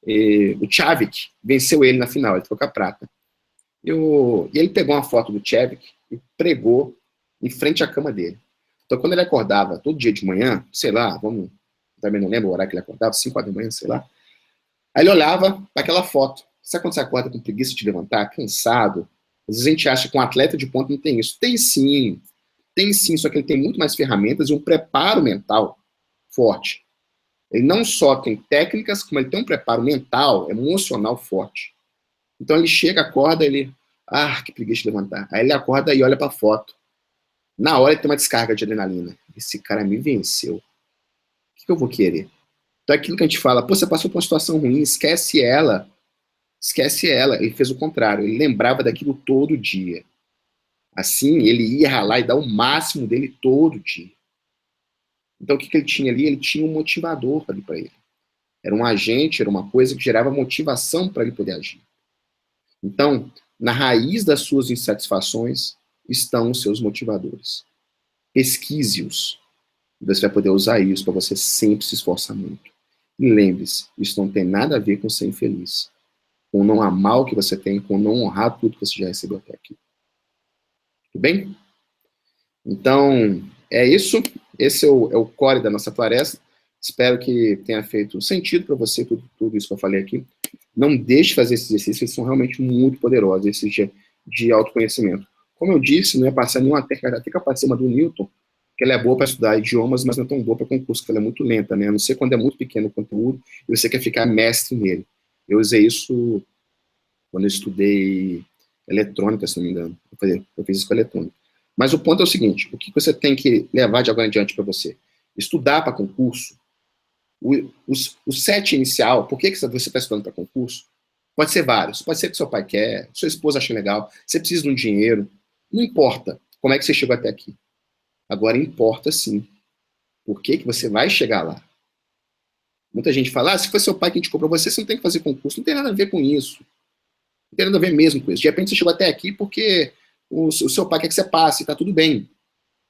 E o Chadwick venceu ele na final, ele ficou com a prata. E ele pegou uma foto do Chadwick e pregou em frente à cama dele. Então, quando ele acordava todo dia de manhã, sei lá, também não lembro o horário que ele acordava, 5 horas da manhã, sei lá, aí ele olhava para aquela foto. Sabe quando você acorda com preguiça de te levantar, cansado? Às vezes a gente acha que um atleta de ponta não tem isso. Tem sim, só que ele tem muito mais ferramentas e um preparo mental forte. Ele não só tem técnicas, como ele tem um preparo mental, emocional forte. Então ele chega, acorda, que preguiça de levantar. Aí ele acorda e olha para a foto. Na hora ele tem uma descarga de adrenalina. Esse cara me venceu. O que eu vou querer? Então é aquilo que a gente fala, pô, você passou por uma situação ruim, esquece ela. Esquece ela. Ele fez o contrário, ele lembrava daquilo todo dia. Assim, ele ia ralar e dar o máximo dele todo dia. Então o que ele tinha ali? Ele tinha um motivador ali para ele. Era um agente, era uma coisa que gerava motivação para ele poder agir. Então, na raiz das suas insatisfações estão os seus motivadores. Pesquise-os. Você vai poder usar isso para você sempre se esforçar muito. E lembre-se, isso não tem nada a ver com ser infeliz, com não amar o que você tem, com não honrar tudo que você já recebeu até aqui. Tudo bem? Então, é isso. Esse é o core da nossa palestra. Espero que tenha feito sentido para você tudo isso que eu falei aqui. Não deixe de fazer esses exercícios, eles são realmente muito poderosos, esses de autoconhecimento. Como eu disse, não é passar nenhuma técnica para cima do Newton, que ela é boa para estudar idiomas, mas não é tão boa para concurso, porque ela é muito lenta, né? A não ser quando é muito pequeno o conteúdo e você quer ficar mestre nele. Eu usei isso quando eu estudei eletrônica, se não me engano. Eu fiz isso com eletrônica. Mas o ponto é o seguinte, o que você tem que levar de agora em diante para você? Estudar para concurso, o set inicial, por que você está estudando para concurso? Pode ser vários. Pode ser que seu pai quer, sua esposa acha legal, você precisa de um dinheiro. Não importa como é que você chegou até aqui. Agora importa sim. Por que você vai chegar lá? Muita gente fala, se foi seu pai que indicou para você, você não tem que fazer concurso. Não tem nada a ver com isso. Não tem nada a ver mesmo com isso. De repente você chegou até aqui porque o seu pai quer que você passe, está tudo bem.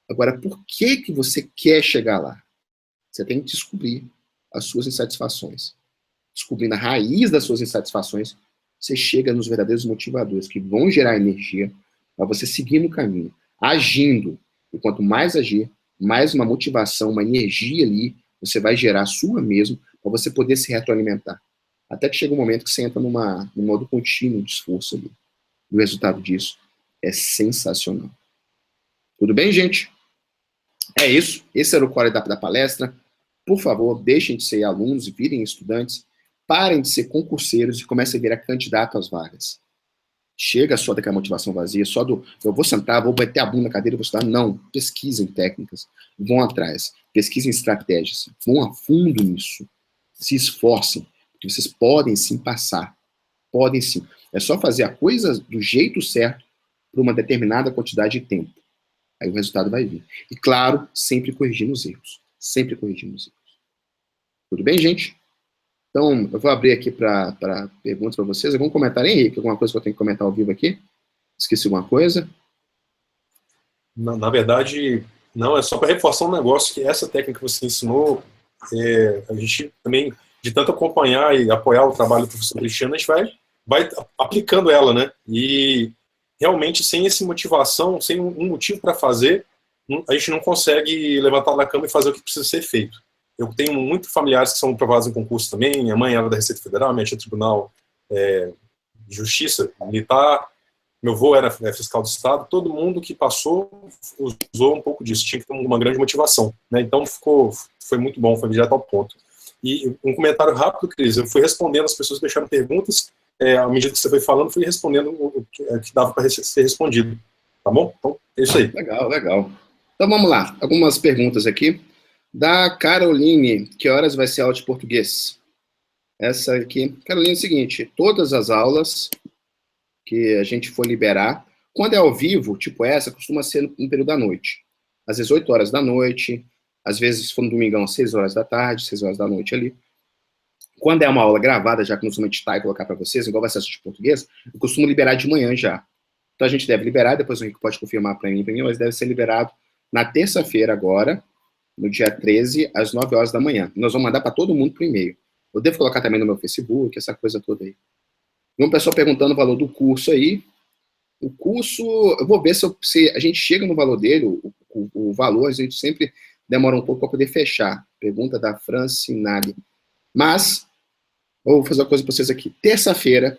Agora, por que você quer chegar lá? Você tem que descobrir as suas insatisfações. Descobrindo a raiz das suas insatisfações, você chega nos verdadeiros motivadores que vão gerar energia para você seguir no caminho, agindo. E quanto mais agir, mais uma motivação, uma energia ali, você vai gerar sua mesmo, para você poder se retroalimentar. Até que chega um momento que você entra num modo contínuo de esforço ali. E o resultado disso é sensacional. Tudo bem, gente? É isso. Esse era o core da palestra. Por favor, deixem de ser alunos e virem estudantes. Parem de ser concurseiros e comecem a virar candidato às vagas. Chega só daquela motivação vazia, só eu vou sentar, vou bater a bunda na cadeira e vou estudar. Não. Pesquisem técnicas. Vão atrás. Pesquisem estratégias. Vão a fundo nisso. Se esforcem. Porque vocês podem sim passar. Podem sim. É só fazer a coisa do jeito certo por uma determinada quantidade de tempo. Aí o resultado vai vir. E claro, sempre corrigindo os erros. Sempre corrigindo os erros. Tudo bem, gente? Então, eu vou abrir aqui para perguntas para vocês. Algum comentário, Henrique? Alguma coisa que eu tenho que comentar ao vivo aqui? Esqueci alguma coisa? Na verdade, não, é só para reforçar um negócio, que essa técnica que você ensinou, a gente também, de tanto acompanhar e apoiar o trabalho do professor Cristiano, a gente vai aplicando ela, né? E realmente, sem essa motivação, sem um motivo para fazer, a gente não consegue levantar da cama e fazer o que precisa ser feito. Eu tenho muitos familiares que são aprovados em concurso também. Minha mãe era da Receita Federal, minha tia Tribunal de Justiça Militar, meu avô era fiscal do Estado. Todo mundo que passou usou um pouco disso, tinha que ter uma grande motivação, né? Então foi muito bom, foi direto ao ponto. E um comentário rápido, Cris, eu fui respondendo as pessoas que deixaram perguntas, à medida que você foi falando, fui respondendo o que dava para ser respondido. Tá bom? Então, é isso aí. Legal, legal. Então vamos lá, algumas perguntas aqui. Da Caroline, que horas vai ser a aula de português? Essa aqui. Caroline, é o seguinte, todas as aulas que a gente for liberar, quando é ao vivo, tipo essa, costuma ser no período da noite. Às vezes 8 horas da noite, às vezes, se for no domingão, 6 horas da tarde, 6 horas da noite ali. Quando é uma aula gravada, já que nós vamos editar e colocar para vocês, igual vai ser a de português, eu costumo liberar de manhã já. Então a gente deve liberar, depois o Henrique pode confirmar para mim, mas deve ser liberado na terça-feira agora, no dia 13, às 9 horas da manhã. Nós vamos mandar para todo mundo por e-mail. Eu devo colocar também no meu Facebook, essa coisa toda aí. Uma pessoa perguntando o valor do curso aí. O curso, eu vou ver se a gente chega no valor dele, o valor, a gente sempre demora um pouco para poder fechar. Pergunta da Francinari. Mas, eu vou fazer uma coisa para vocês aqui. Terça-feira,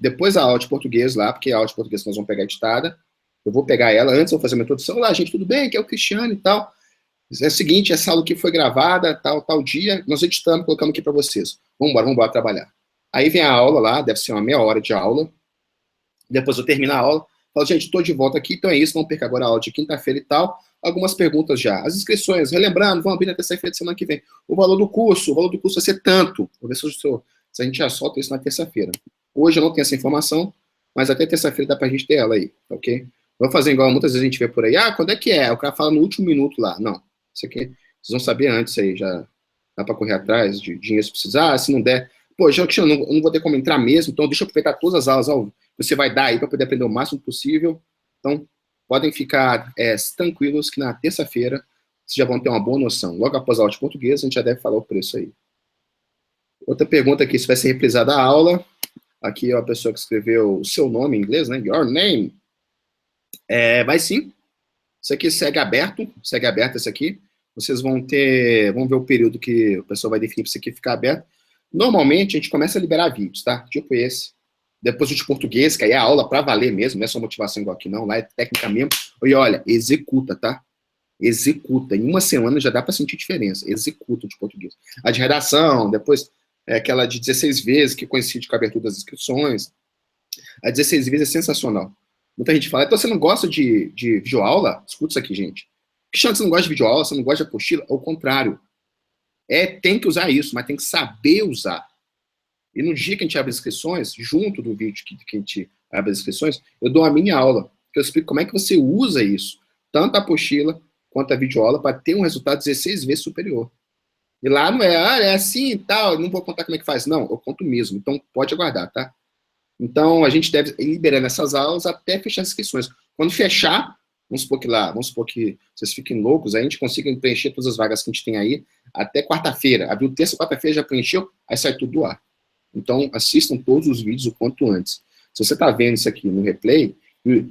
depois da aula de português lá, porque a aula de português nós vamos pegar editada, eu vou pegar ela, antes eu vou fazer uma introdução. Olá, gente, tudo bem? Aqui é o Cristiano e tal. É o seguinte, essa aula aqui foi gravada, tal dia, nós editamos, colocamos aqui para vocês. Vamos embora trabalhar. Aí vem a aula lá, deve ser uma meia hora de aula. Depois eu termino a aula, falo, gente, estou de volta aqui, então é isso, vamos perca agora a aula de quinta-feira e tal. Algumas perguntas já. As inscrições, relembrando, vão abrir na terça-feira de semana que vem. O valor do curso vai ser tanto. Vou ver se a gente já solta isso na terça-feira. Hoje eu não tenho essa informação, mas até terça-feira dá pra gente ter ela aí, ok? Vou fazer igual muitas vezes a gente vê por aí, quando é que é? O cara fala no último minuto lá. Não, isso aqui, vocês vão saber antes aí, já dá pra correr atrás de dinheiro se precisar, se não der. Pô, já eu não vou ter como entrar mesmo, então deixa eu aproveitar todas as aulas que você vai dar aí para poder aprender o máximo possível. Então, podem ficar tranquilos que na terça-feira vocês já vão ter uma boa noção. Logo após a aula de português, a gente já deve falar o preço aí. Outra pergunta aqui, se vai ser reprisada a aula. Aqui é a pessoa que escreveu o seu nome em inglês, né? Your name. Vai sim. Isso aqui segue aberto esse aqui. Vocês vão ver o período que o pessoal vai definir para isso aqui ficar aberto. Normalmente, a gente começa a liberar vídeos, tá? Tipo esse. Depois o de português, que aí é a aula para valer mesmo, não é só motivação igual aqui, não. Lá é técnica mesmo. E olha, executa, tá? Executa. Em uma semana já dá para sentir diferença. Executa de português. A de redação, depois aquela de 16 vezes, que coincide com a abertura das inscrições. A 16 vezes é sensacional. Muita gente fala, então você não gosta de videoaula? Escuta isso aqui, gente. Cristiano, você não gosta de videoaula, você não gosta de apostila? Ao contrário. Tem que usar isso, mas tem que saber usar. E no dia que a gente abre as inscrições, junto do vídeo que a gente abre as inscrições, eu dou a minha aula, que eu explico como é que você usa isso, tanto a apostila quanto a videoaula, para ter um resultado 16 vezes superior. E lá não é assim e tal, não vou contar como é que faz. Não, eu conto mesmo, então pode aguardar, tá? Então, a gente deve ir liberando essas aulas até fechar as inscrições. Quando fechar, vamos supor que vocês fiquem loucos, a gente consiga preencher todas as vagas que a gente tem aí até quarta-feira. Abriu terça, quarta-feira já preencheu, aí sai tudo do ar. Então, assistam todos os vídeos o quanto antes. Se você está vendo isso aqui no replay,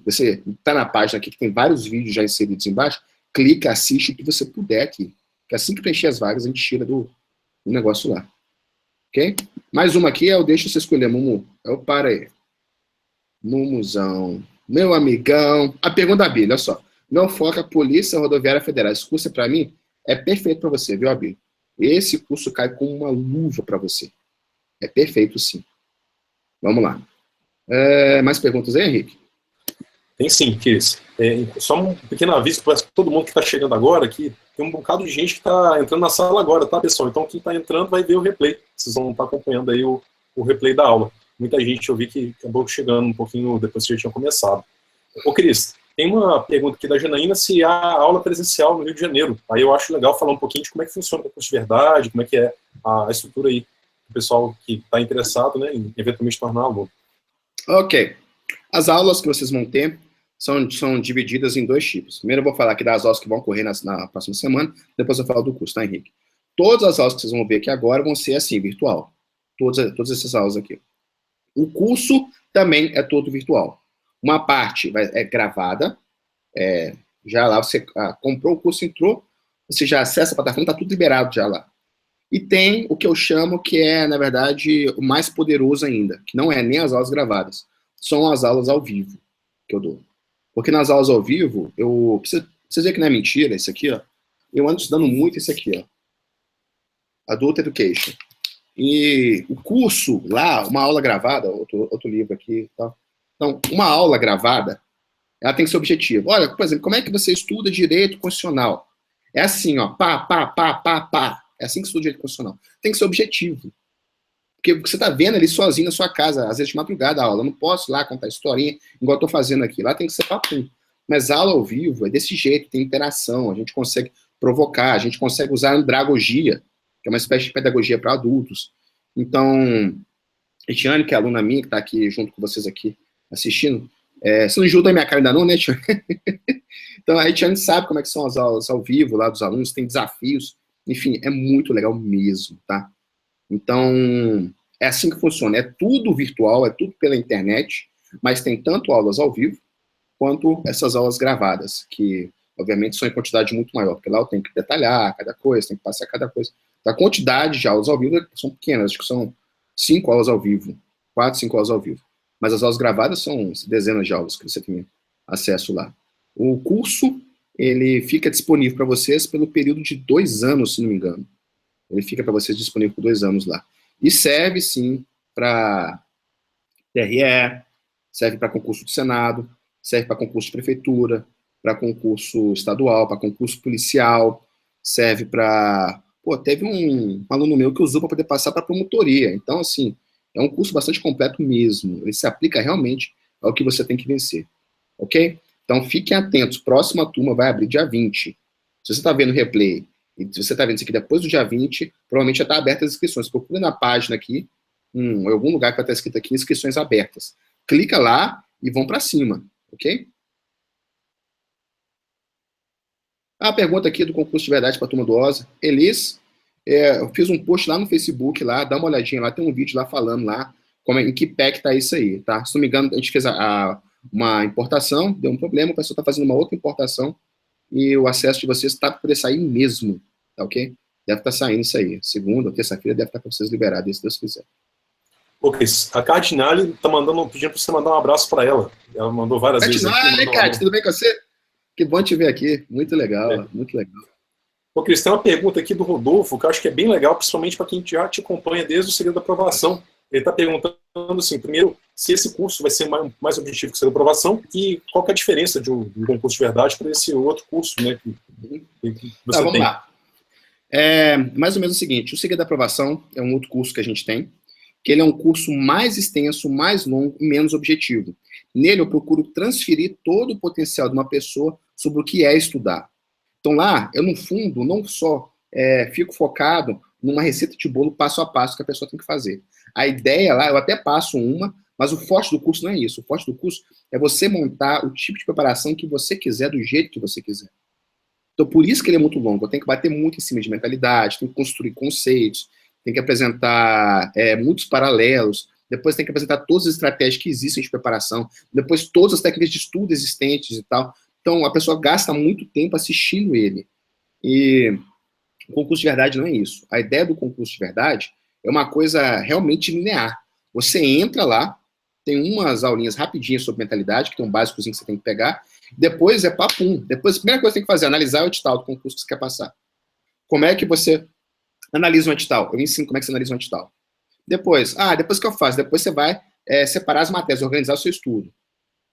você está na página aqui que tem vários vídeos já inseridos embaixo, clica, assiste o que você puder aqui. Porque assim que preencher as vagas, a gente tira do negócio lá. Ok? Mais uma aqui, eu deixo você escolher, Mumu. Eu paro aí. Mumuzão. Meu amigão. A pergunta da Bíblia, olha só. Não foca Polícia Rodoviária Federal. Esse curso, para mim, é perfeito para você, viu, Abílio? Esse curso cai com uma luva para você. É perfeito, sim. Vamos lá. Mais perguntas aí, Henrique? Tem sim, Cris. Só um pequeno aviso para todo mundo que está chegando agora, que tem um bocado de gente que está entrando na sala agora, tá, pessoal? Então, quem está entrando vai ver o replay. Vocês vão estar acompanhando aí o replay da aula. Muita gente eu vi que acabou chegando um pouquinho depois que já tinha começado. Ô, Cris, tem uma pergunta aqui da Janaína se há aula presencial no Rio de Janeiro. Aí eu acho legal falar um pouquinho de como é que funciona o curso de verdade, como é que é a estrutura aí, o pessoal que está interessado, né, em eventualmente tornar aluno. Ok. As aulas que vocês vão ter são divididas em 2 tipos. Primeiro eu vou falar aqui das aulas que vão ocorrer na próxima semana, depois eu falo do curso, tá, Henrique? Todas as aulas que vocês vão ver aqui agora vão ser assim, virtual. Todas essas aulas aqui. O curso também é todo virtual. Uma parte é gravada, já lá você comprou o curso, entrou, você já acessa a plataforma, está tudo liberado já lá. E tem o que eu chamo que é, na verdade, o mais poderoso ainda, que não é nem as aulas gravadas, são as aulas ao vivo que eu dou. Porque nas aulas ao vivo, vocês verem que não é mentira isso aqui, ó, eu ando estudando muito isso aqui, ó, Adult Education. E o curso lá, uma aula gravada, outro livro aqui, tá? Então, uma aula gravada, ela tem que ser objetiva. Olha, por exemplo, como é que você estuda direito constitucional? É assim, ó, pá. É assim que estuda direito constitucional. Tem que ser objetivo. Porque você está vendo ali sozinho na sua casa, às vezes de madrugada a aula. Eu não posso lá contar historinha, igual eu estou fazendo aqui. Lá tem que ser papum. Mas a aula ao vivo é desse jeito, tem interação, a gente consegue provocar, a gente consegue usar a andragogia, que é uma espécie de pedagogia para adultos. Então, a Tiane, que é aluna minha, que está aqui junto com vocês aqui assistindo, você não ajuda a minha cara ainda não, né, Tiane? Então, a Tiane sabe como é que são as aulas ao vivo lá dos alunos, tem desafios, enfim, é muito legal mesmo, tá? Então, é assim que funciona, é tudo virtual, é tudo pela internet, mas tem tanto aulas ao vivo, quanto essas aulas gravadas, que, obviamente, são em quantidade muito maior, porque lá eu tenho que detalhar cada coisa, tenho que passar cada coisa. A quantidade de aulas ao vivo são pequenas, acho que são 5 aulas ao vivo, 4, 5 aulas ao vivo. Mas as aulas gravadas são dezenas de aulas que você tem acesso lá. O curso, ele fica disponível para vocês pelo período de 2 anos, se não me engano. Ele fica para vocês disponível por 2 anos lá. E serve, sim, para TRE, serve para concurso do Senado, serve para concurso de prefeitura, para concurso estadual, para concurso policial, serve para... Pô, teve um aluno meu que usou para poder passar para promotoria. Então, assim, é um curso bastante completo mesmo. Ele se aplica realmente ao que você tem que vencer. Ok? Então, fiquem atentos. Próxima turma vai abrir dia 20. Se você está vendo o replay e se você está vendo isso aqui depois do dia 20, provavelmente já está aberta as inscrições. Procure na página aqui, em algum lugar que vai estar escrito aqui, inscrições abertas. Clica lá e vão para cima. Ok? A pergunta aqui do concurso de verdade para a turma do OSA. Elis, eu fiz um post lá no Facebook, lá, dá uma olhadinha lá, tem um vídeo lá falando lá em que pé que tá isso aí, tá? Se não me engano, a gente fez uma importação, deu um problema, a pessoa está fazendo uma outra importação e o acesso de vocês está para poder sair mesmo, tá ok? Deve estar saindo isso aí. Segunda ou terça-feira deve estar para vocês liberados, se Deus quiser. Ok, a Cardinale tá pedindo para você mandar um abraço para ela. Ela mandou várias vezes aqui. Cardinale, Card, tudo bem com você? Que bom te ver aqui. Muito legal, muito legal. Ô, Cris, tem uma pergunta aqui do Rodolfo, que eu acho que é bem legal, principalmente para quem já te acompanha desde o segredo da aprovação. Ele está perguntando, assim, primeiro, se esse curso vai ser mais objetivo que o segredo da aprovação e qual que é a diferença de um concurso de verdade para esse outro curso, né, que você vamos tem. lá. Mais ou menos o seguinte, o segredo da aprovação é um outro curso que a gente tem, que ele é um curso mais extenso, mais longo e menos objetivo. Nele eu procuro transferir todo o potencial de uma pessoa sobre o que é estudar. Então lá, eu no fundo, não só fico focado numa receita de bolo passo a passo que a pessoa tem que fazer. A ideia lá, eu até passo uma, mas o forte do curso não é isso. O forte do curso é você montar o tipo de preparação que você quiser, do jeito que você quiser. Então, por isso que ele é muito longo. Eu tenho que bater muito em cima de mentalidade, tenho que construir conceitos, tenho que apresentar muitos paralelos, depois tem que apresentar todas as estratégias que existem de preparação, depois todas as técnicas de estudo existentes e tal. Então, a pessoa gasta muito tempo assistindo ele. E o concurso de verdade não é isso. A ideia do concurso de verdade é uma coisa realmente linear. Você entra lá, tem umas aulinhas rapidinhas sobre mentalidade, que tem um básicozinho que você tem que pegar, depois é papum. Depois, a primeira coisa que você tem que fazer é analisar o edital do concurso que você quer passar. Como é que você analisa um edital? Eu ensino como é que você analisa um edital. Depois que eu faço? Depois você vai separar as matérias, organizar o seu estudo.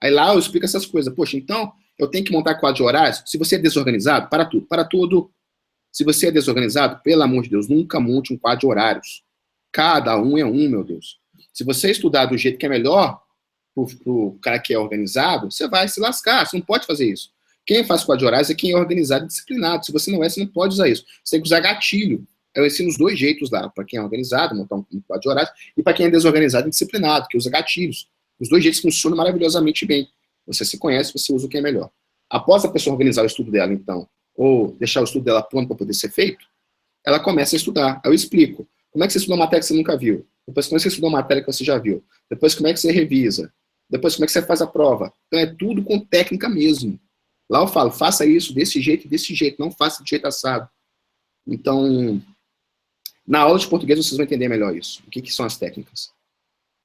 Aí lá eu explico essas coisas. Poxa, então eu tenho que montar quadro de horários? Se você é desorganizado, para tudo. Para tudo. Se você é desorganizado, pelo amor de Deus, nunca monte um quadro de horários. Cada um é um, meu Deus. Se você estudar do jeito que é melhor, pro cara que é organizado, você vai se lascar, você não pode fazer isso. Quem faz quadro de horários é quem é organizado e disciplinado. Se você não é, você não pode usar isso. Você tem que usar gatilho. Eu ensino os dois jeitos lá, para quem é organizado, montar um quadro de horários, e para quem é desorganizado e disciplinado, que usa gatilhos. Os dois jeitos funcionam maravilhosamente bem. Você se conhece, você usa o que é melhor. Após a pessoa organizar o estudo dela, então, ou deixar o estudo dela pronto para poder ser feito, ela começa a estudar. Eu explico. Como é que você estuda uma matéria que você nunca viu? Depois, como é que você estuda uma matéria que você já viu? Depois, como é que você revisa? Depois, como é que você faz a prova? Então, é tudo com técnica mesmo. Lá eu falo, faça isso desse jeito e desse jeito, não faça de jeito assado. Então, na aula de português vocês vão entender melhor isso. O que são as técnicas.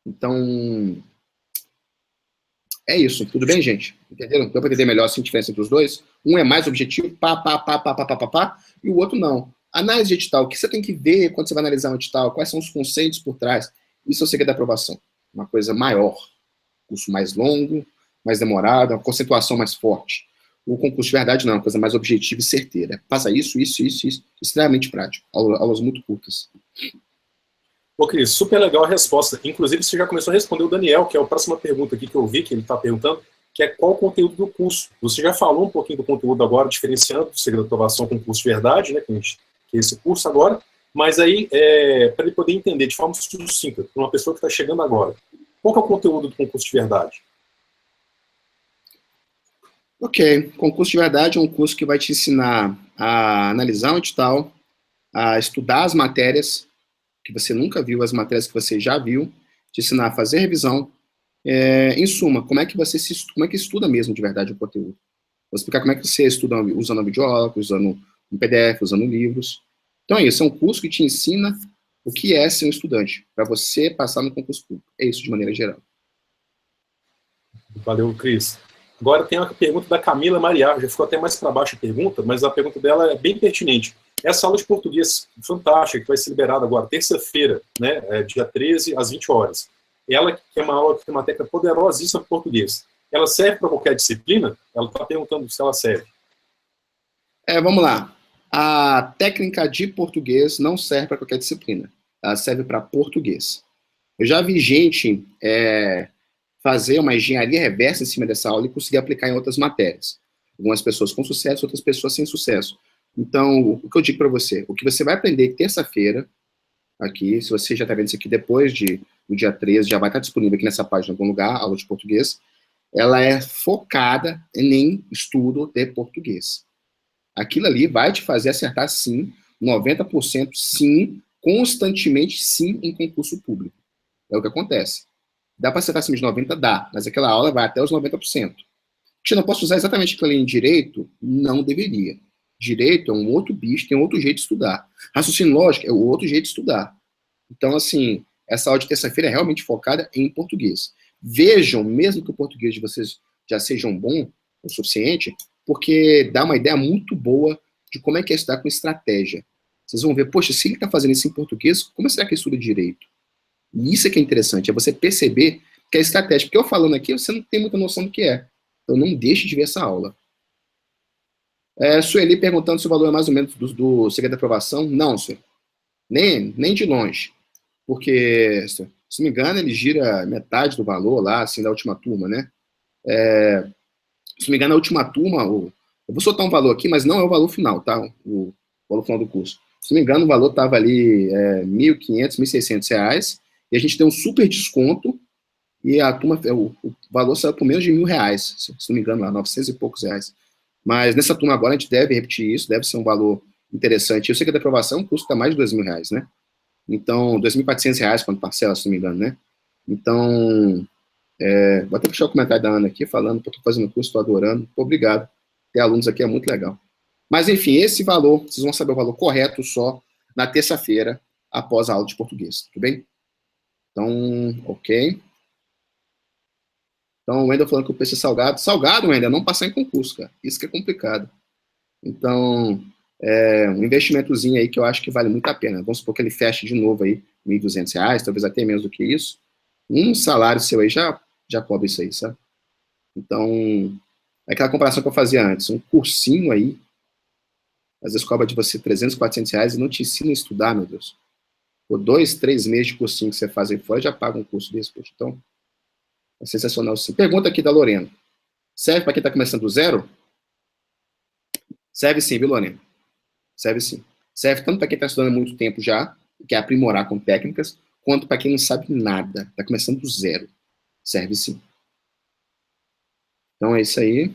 Então, é isso. Tudo bem, gente? Entenderam? Deu para entender melhor assim, a diferença entre os dois? Um é mais objetivo, e o outro não. Análise de edital, o que você tem que ver quando você vai analisar um edital? Quais são os conceitos por trás? Isso é o segredo da aprovação. Uma coisa maior. Curso mais longo, mais demorado, uma conceituação mais forte. O concurso de verdade não, é uma coisa mais objetiva e certeira. Faça isso, extremamente prático. Aulas muito curtas. Ô, Cris, super legal a resposta. Inclusive, você já começou a responder o Daniel, que é a próxima pergunta aqui que eu vi, que ele está perguntando, que é qual o conteúdo do curso. Você já falou um pouquinho do conteúdo agora, diferenciando o segredo da aprovação com o curso de verdade, né, que é esse curso agora, mas aí, para ele poder entender de forma sucinta, para uma pessoa que está chegando agora, qual que é o conteúdo do concurso de verdade? Ok, concurso de verdade é um curso que vai te ensinar a analisar um edital, a estudar as matérias que você nunca viu, as matérias que você já viu, te ensinar a fazer revisão. Em suma, como é que estuda mesmo de verdade o conteúdo. Vou explicar como é que você estuda usando videoaula, usando um PDF, usando livros. Então é isso, é um curso que te ensina o que é ser um estudante, para você passar no concurso público. É isso de maneira geral. Valeu, Cris. Agora tem uma pergunta da Camila Mariar, já ficou até mais para baixo a pergunta, mas a pergunta dela é bem pertinente. Essa aula de português fantástica, que vai ser liberada agora, terça-feira, né, dia 13, às 20 horas. Ela, que é uma aula que tem uma técnica poderosíssima para português, ela serve para qualquer disciplina? Ela está perguntando se ela serve. Vamos lá. A técnica de português não serve para qualquer disciplina. Ela serve para português. Eu já vi gente fazer uma engenharia reversa em cima dessa aula e conseguir aplicar em outras matérias. Algumas pessoas com sucesso, outras pessoas sem sucesso. Então, o que eu digo para você? O que você vai aprender terça-feira, aqui, se você já está vendo isso aqui depois do dia 13, já vai estar disponível aqui nessa página em algum lugar, aula de português, ela é focada em estudo de português. Aquilo ali vai te fazer acertar sim, 90% sim, constantemente sim em concurso público. É o que acontece. Dá para acertar acima de 90? Dá, mas aquela aula vai até os 90%. Eu não posso usar exatamente aquilo ali em direito? Não deveria. Direito é um outro bicho, tem outro jeito de estudar. Raciocínio lógico é o outro jeito de estudar. Então, assim, essa aula de terça-feira é realmente focada em português. Vejam, mesmo que o português de vocês já seja bom o suficiente, porque dá uma ideia muito boa de como é que é estudar com estratégia. Vocês vão ver, poxa, se ele está fazendo isso em português, como será que estuda direito? E isso é que é interessante, é você perceber que é estratégia. Porque eu falando aqui, você não tem muita noção do que é. Então não deixe de ver essa aula. Sueli perguntando se o valor é mais ou menos do segredo da aprovação. Não, Sueli. Nem de longe. Porque, se não me engano, ele gira metade do valor lá, assim, da última turma, né? Se não me engano, a última turma, eu vou soltar um valor aqui, mas não é o valor final, tá? O valor final do curso. Se não me engano, o valor estava ali R$ 1.500, R$ 1.600, e a gente tem um super desconto, e a turma, o valor saiu por menos de R$ 1.000, se não me engano, lá, 900 e poucos reais. Mas nessa turma agora a gente deve repetir isso, deve ser um valor interessante. Eu sei que a da aprovação custa mais de R$ 2.000, né? Então, R$ 2.400 quando parcela, se não me engano, né? Então, vou até puxar o comentário da Ana aqui, falando que eu estou fazendo curso, estou adorando. Obrigado. Ter alunos aqui é muito legal. Mas, enfim, esse valor, vocês vão saber o valor correto só na terça-feira, após a aula de português, tudo bem? Então, ok. Então, o Wendel falando que o preço é salgado. Salgado, Wendel, é não passar em concurso, cara. Isso que é complicado. Então, um investimentozinho aí que eu acho que vale muito a pena. Vamos supor que ele feche de novo aí R$ 1.200, talvez até menos do que isso. Um salário seu aí já cobre isso aí, sabe? Então, é aquela comparação que eu fazia antes. Um cursinho aí, às vezes cobra de você R$ 300, R$ 400 e não te ensina a estudar, meu Deus. Por 2, 3 meses de cursinho que você faz aí fora, já paga um curso desse, poxa. Então, é sensacional sim. Pergunta aqui da Lorena. Serve para quem está começando do zero? Serve sim, viu, Lorena? Serve sim. Serve tanto para quem está estudando há muito tempo já, quer aprimorar com técnicas, quanto para quem não sabe nada, está começando do zero. Serve sim. Então é isso aí.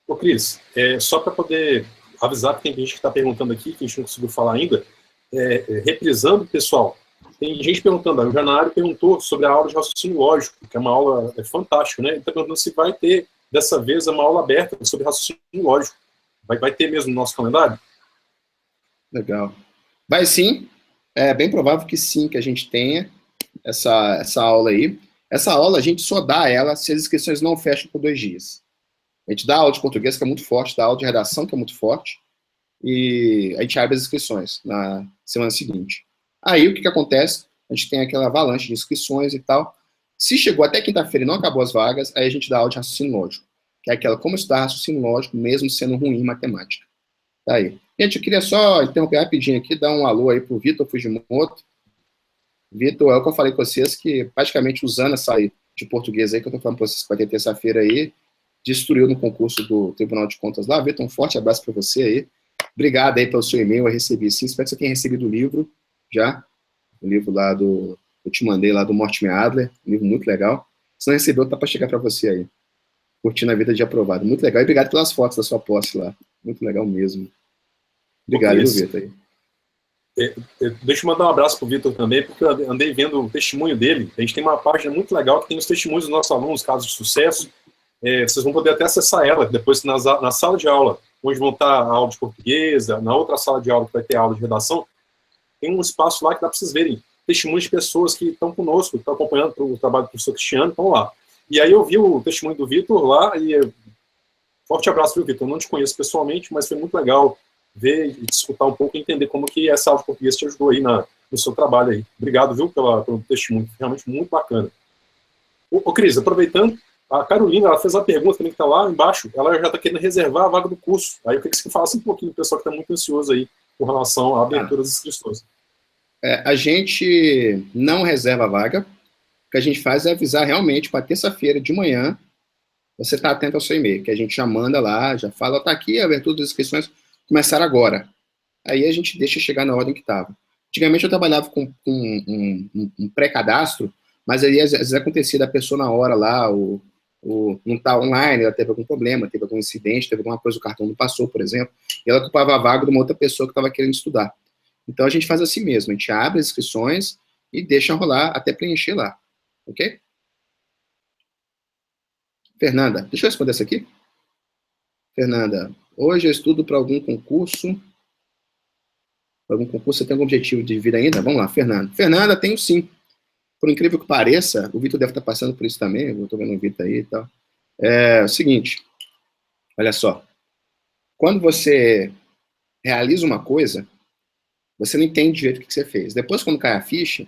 Ô, Cris, só para poder avisar que tem gente que está perguntando aqui, que a gente não conseguiu falar ainda, reprisando, pessoal, tem gente perguntando, o Janário perguntou sobre a aula de raciocínio lógico, que é uma aula fantástica, né? Ele está perguntando se vai ter, dessa vez, uma aula aberta sobre raciocínio lógico. Vai ter mesmo no nosso calendário? Legal. Vai sim. É bem provável que sim, que a gente tenha essa aula aí. Essa aula a gente só dá ela se as inscrições não fecham por 2 dias. A gente dá aula de português, que é muito forte, dá aula de redação, que é muito forte, e a gente abre as inscrições na semana seguinte. Aí, o que acontece? A gente tem aquela avalanche de inscrições e tal. Se chegou até quinta-feira e não acabou as vagas, aí a gente dá aula de raciocínio lógico, que é aquela como estudar raciocínio lógico, mesmo sendo ruim em matemática. Tá aí. Gente, eu queria só interromper rapidinho aqui, dar um alô aí pro Vitor Fujimoto. Vitor, é o que eu falei com vocês, que praticamente usando essa aí de português aí, que eu tô falando pra vocês que vai ter terça-feira aí, destruiu no concurso do Tribunal de Contas lá. Vitor, um forte abraço para você aí. Obrigado aí pelo seu e-mail, eu recebi sim. Espero que você tenha recebido o livro já. O livro lá eu te mandei lá do Mortimer Adler, um livro muito legal. Se não recebeu, tá para chegar para você aí. Curtindo a vida de aprovado. Muito legal. E obrigado pelas fotos da sua posse lá. Muito legal mesmo. Obrigado, Vitor. Aí. Deixa eu mandar um abraço pro Vitor também, porque eu andei vendo o testemunho dele. A gente tem uma página muito legal que tem os testemunhos dos nossos alunos, casos de sucesso. Vocês vão poder até acessar ela depois na sala de aula, onde vão estar a aula de português, na outra sala de aula que vai ter a aula de redação, tem um espaço lá que dá para vocês verem testemunhos de pessoas que estão conosco, que estão acompanhando o trabalho do professor Cristiano, estão lá. E aí eu vi o testemunho do Vitor lá, e forte abraço, viu, Vitor? Eu não te conheço pessoalmente, mas foi muito legal ver e escutar um pouco e entender como que essa aula de português te ajudou aí no seu trabalho aí. Obrigado, viu, pelo testemunho, realmente muito bacana. Ô Cris, aproveitando, a Carolina, ela fez uma pergunta também que está lá embaixo, ela já está querendo reservar a vaga do curso. Aí eu queria que você falasse um pouquinho do pessoal que está muito ansioso aí com relação à abertura das inscrições. A gente não reserva a vaga. O que a gente faz é avisar realmente para terça-feira de manhã, você está atento ao seu e-mail, que a gente já manda lá, já fala, está aqui, a abertura das inscrições começar agora. Aí a gente deixa chegar na ordem que estava. Antigamente eu trabalhava com um pré-cadastro, mas aí às vezes acontecia da pessoa na hora lá, não está online, ela teve algum problema, teve algum incidente, teve alguma coisa, o cartão não passou, por exemplo, e ela ocupava a vaga de uma outra pessoa que estava querendo estudar. Então a gente faz assim mesmo, a gente abre as inscrições e deixa rolar até preencher lá, ok? Fernanda, deixa eu responder essa aqui. Fernanda, hoje eu estudo para algum concurso. Para algum concurso, você tem algum objetivo de vida ainda? Vamos lá, Fernanda. Fernanda, tenho sim. Por incrível que pareça, o Vitor deve estar passando por isso também, eu estou vendo o Vitor aí e tal. É o seguinte, olha só. Quando você realiza uma coisa, você não entende direito o que você fez. Depois, quando cai a ficha,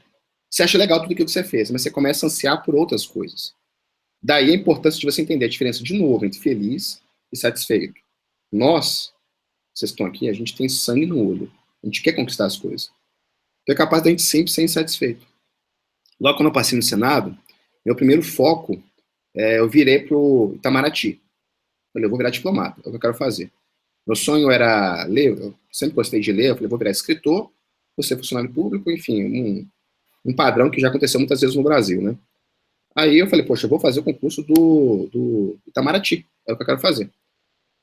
você acha legal tudo aquilo que você fez, mas você começa a ansiar por outras coisas. Daí a importância de você entender a diferença, de novo, entre feliz e satisfeito. Nós, vocês estão aqui, a gente tem sangue no olho. A gente quer conquistar as coisas. Então é capaz da gente sempre ser insatisfeito. Logo quando eu passei no Senado, meu primeiro foco, eu virei para o Itamaraty. Falei, eu vou virar diplomata, é o que eu quero fazer. Meu sonho era ler, eu sempre gostei de ler, eu falei, vou virar escritor, vou ser funcionário público, enfim, um padrão que já aconteceu muitas vezes no Brasil, né? Aí eu falei, poxa, eu vou fazer o concurso do Itamaraty, é o que eu quero fazer.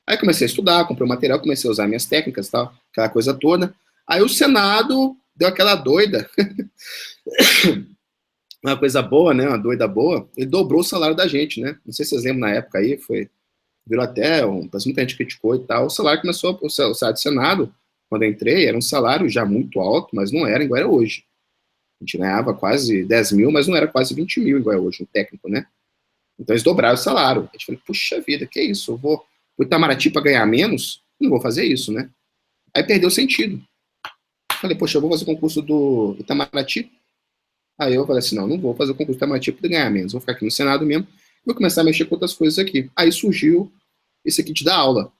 Aí comecei a estudar, comprei o material, comecei a usar minhas técnicas e tal, aquela coisa toda. Aí o Senado deu aquela doida, uma coisa boa, né, uma doida boa, ele dobrou o salário da gente, né? Não sei se vocês lembram na época aí, virou até, muita gente criticou e tal, o salário começou, o salário do Senado, quando eu entrei, era um salário já muito alto, mas não era igual era hoje. A gente ganhava quase 10 mil, mas não era quase 20 mil igual é hoje, um técnico, né? Então eles dobraram o salário. A gente falou, puxa vida, que isso? Eu vou pro Itamaraty para ganhar menos? Não vou fazer isso, né? Aí perdeu o sentido. Falei, poxa, eu vou fazer o concurso do Itamaraty? Aí eu falei assim, não vou fazer o concurso do Itamaraty para ganhar menos, vou ficar aqui no Senado mesmo, vou começar a mexer com outras coisas aqui. Aí surgiu esse aqui de dar aula.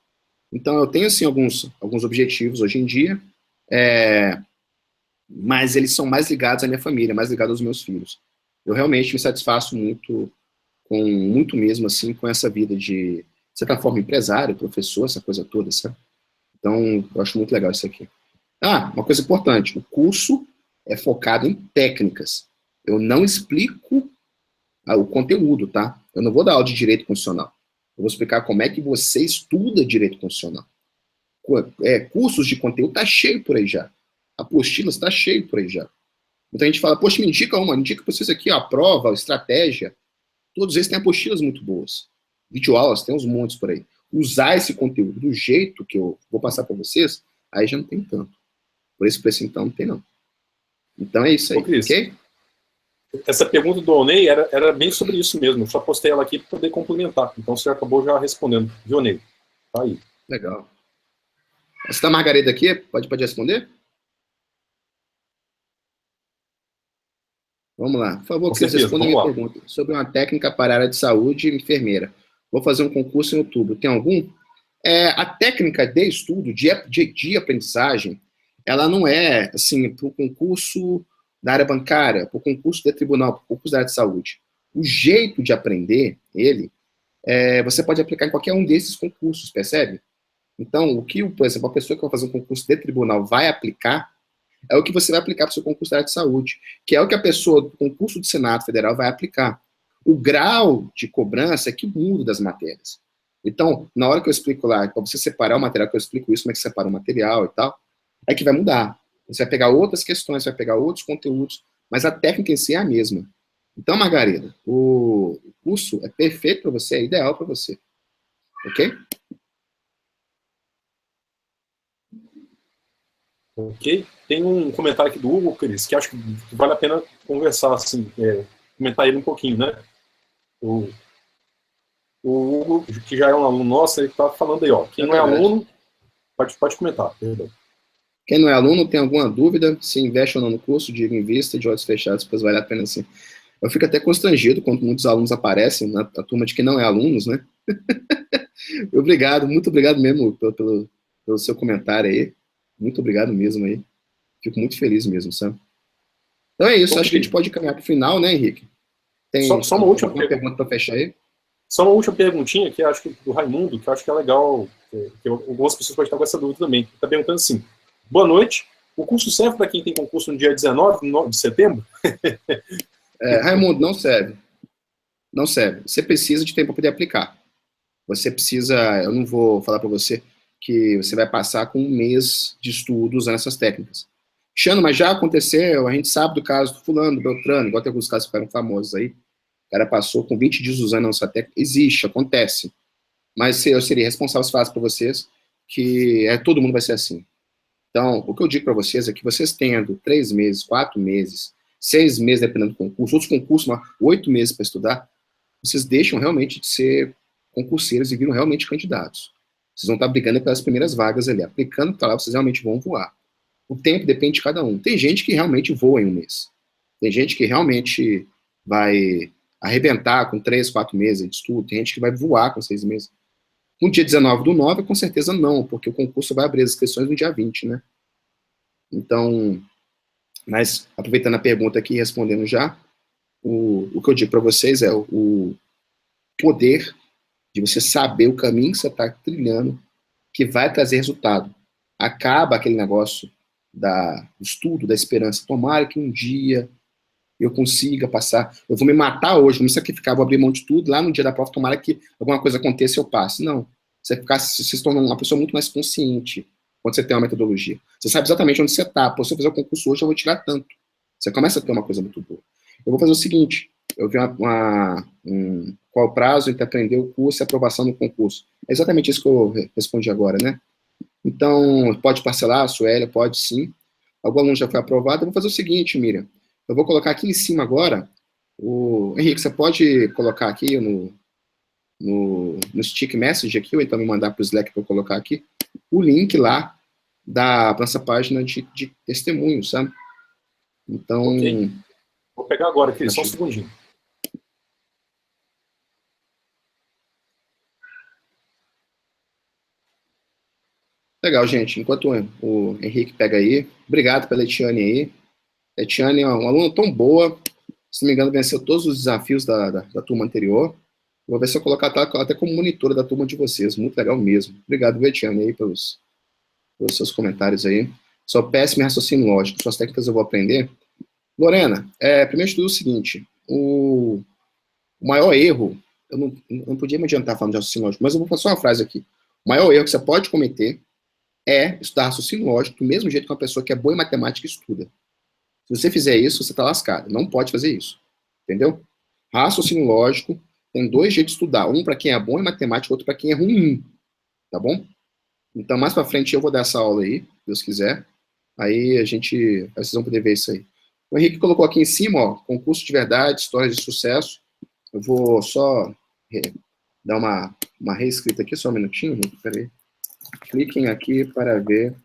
Então eu tenho, assim, alguns objetivos hoje em dia, mas eles são mais ligados à minha família, mais ligados aos meus filhos. Eu realmente me satisfaço muito mesmo, assim, com essa vida de certa forma, empresário, professor, essa coisa toda, sabe? Então, eu acho muito legal isso aqui. Uma coisa importante, o curso é focado em técnicas. Eu não explico o conteúdo, tá? Eu não vou dar aula de direito constitucional. Eu vou explicar como é que você estuda direito constitucional. Cursos de conteúdo tá cheio por aí já. Apostilas tá cheio por aí já. Então a gente fala, poxa, me indica pra vocês aqui, a prova, a estratégia. Todos eles têm apostilas muito boas. Videoaulas, tem uns montes por aí. Usar esse conteúdo do jeito que eu vou passar para vocês, aí já não tem tanto. Por esse preço, então, não tem não. Então é isso aí, ok? Essa pergunta do Onei era bem sobre isso mesmo. Eu só postei ela aqui para poder complementar. Então você acabou já respondendo. Viu, Onei? Tá aí. Legal. Essa da Margarida aqui, pode responder? Vamos lá. Por favor, que vocês respondam a minha pergunta. Sobre uma técnica para a área de saúde e enfermeira. Vou fazer um concurso em outubro. Tem algum? A técnica de estudo, de aprendizagem, ela não é, assim, para o concurso da área bancária, para o concurso de tribunal, para o concurso da área de saúde. O jeito de aprender você pode aplicar em qualquer um desses concursos, percebe? Então, o que, por exemplo, a pessoa que vai fazer um concurso de tribunal vai aplicar, é o que você vai aplicar para o seu concurso da área de saúde, que é o que a pessoa do concurso do Senado Federal vai aplicar. O grau de cobrança é que muda das matérias. Então, na hora que eu explico lá, para você separar o material, que eu explico isso, como é que separa o material e tal, é que vai mudar. Você vai pegar outras questões, vai pegar outros conteúdos, mas a técnica em si é a mesma. Então, Margarida, o curso é perfeito para você, é ideal para você. Ok? Ok. Tem um comentário aqui do Hugo, Cris, que acho que vale a pena conversar, assim, comentar ele um pouquinho, né? O Hugo, que já é um aluno nosso, ele está falando aí, ó. Quem não é aluno, pode comentar, perdão. Quem não é aluno, tem alguma dúvida, se investe ou não no curso, diga em vista, de olhos fechados, pois vale a pena sim. Eu fico até constrangido quando muitos alunos aparecem na turma de quem não é alunos, né? Obrigado, muito obrigado mesmo pelo seu comentário aí. Muito obrigado mesmo aí. Fico muito feliz mesmo, sabe? Então é isso, acho que a gente pode caminhar para o final, né, Henrique? Tem só uma última pergunta para fechar aí? Só uma última perguntinha, que acho que do Raimundo, que eu acho que é legal, que algumas pessoas podem estar com essa dúvida também. Está perguntando assim, boa noite, o curso serve para quem tem concurso no dia 19 de setembro? Raimundo, não serve. Não serve. Você precisa de tempo para poder aplicar. Você precisa, eu não vou falar para você que você vai passar com um mês de estudo usando essas técnicas. Xano, mas já aconteceu, a gente sabe do caso do fulano, do Beltrano, igual tem alguns casos que ficaram famosos aí. O cara passou com 20 dias usando essa técnica. Existe, acontece. Mas eu seria responsável se falasse para vocês que todo mundo vai ser assim. Então, o que eu digo para vocês é que vocês tendo 3 meses, 4 meses, 6 meses, dependendo do concurso, outros concursos, 8 meses para estudar, vocês deixam realmente de ser concurseiros e viram realmente candidatos. Vocês vão estar brigando pelas primeiras vagas ali. Aplicando para lá, vocês realmente vão voar. O tempo depende de cada um. Tem gente que realmente voa em um mês. Tem gente que realmente vai arrebentar com 3, 4 meses de estudo. Tem gente que vai voar com 6 meses. No dia 19/9, com certeza não, porque o concurso vai abrir as inscrições no dia 20, né? Então, mas aproveitando a pergunta aqui e respondendo já, o que eu digo para vocês é o poder de você saber o caminho que você está trilhando, que vai trazer resultado. Acaba aquele negócio do estudo, da esperança. Tomara que um dia eu consiga passar, eu vou me matar hoje, vou me sacrificar, vou abrir mão de tudo, lá no dia da prova, tomara que alguma coisa aconteça e eu passe. Não. Você se torna uma pessoa muito mais consciente quando você tem uma metodologia. Você sabe exatamente onde você está. Pô, se eu fizer o concurso hoje, eu vou tirar tanto. Você começa a ter uma coisa muito boa. Eu vou fazer o seguinte, eu vi qual o prazo entre aprender o curso e aprovação no concurso. É exatamente isso que eu respondi agora, né? Então, pode parcelar, a Suélia, pode sim. Algum aluno já foi aprovado. Eu vou fazer o seguinte, Miriam. Eu vou colocar aqui em cima agora, Henrique, você pode colocar aqui no stick message aqui, ou então me mandar para o Slack para eu colocar aqui, o link lá da nossa página de testemunho, sabe? Então... Okay. Vou pegar agora aqui, só um segundinho. Legal, gente. Enquanto o Henrique pega aí, obrigado pela Etiane aí. A Etiane é uma aluna tão boa, se não me engano, venceu todos os desafios da turma anterior. Vou ver se eu colocar até como monitora da turma de vocês. Muito legal mesmo. Obrigado, Etiane, aí, pelos seus comentários aí. Sou péssimo em raciocínio lógico. Suas técnicas eu vou aprender. Lorena, primeiro de tudo é o seguinte, o maior erro, eu não podia me adiantar falando de raciocínio lógico, mas eu vou fazer só uma frase aqui. O maior erro que você pode cometer é estudar raciocínio lógico do mesmo jeito que uma pessoa que é boa em matemática estuda. Se você fizer isso, você está lascado. Não pode fazer isso. Entendeu? Raciocínio lógico tem 2 jeitos de estudar. Um para quem é bom em matemática, outro para quem é ruim. Tá bom? Então, mais para frente eu vou dar essa aula aí, se Deus quiser. Aí vocês vão poder ver isso aí. O Henrique colocou aqui em cima, ó, concurso de verdade, histórias de sucesso. Eu vou só dar uma reescrita aqui, só um minutinho, Henrique, peraí. Cliquem aqui para ver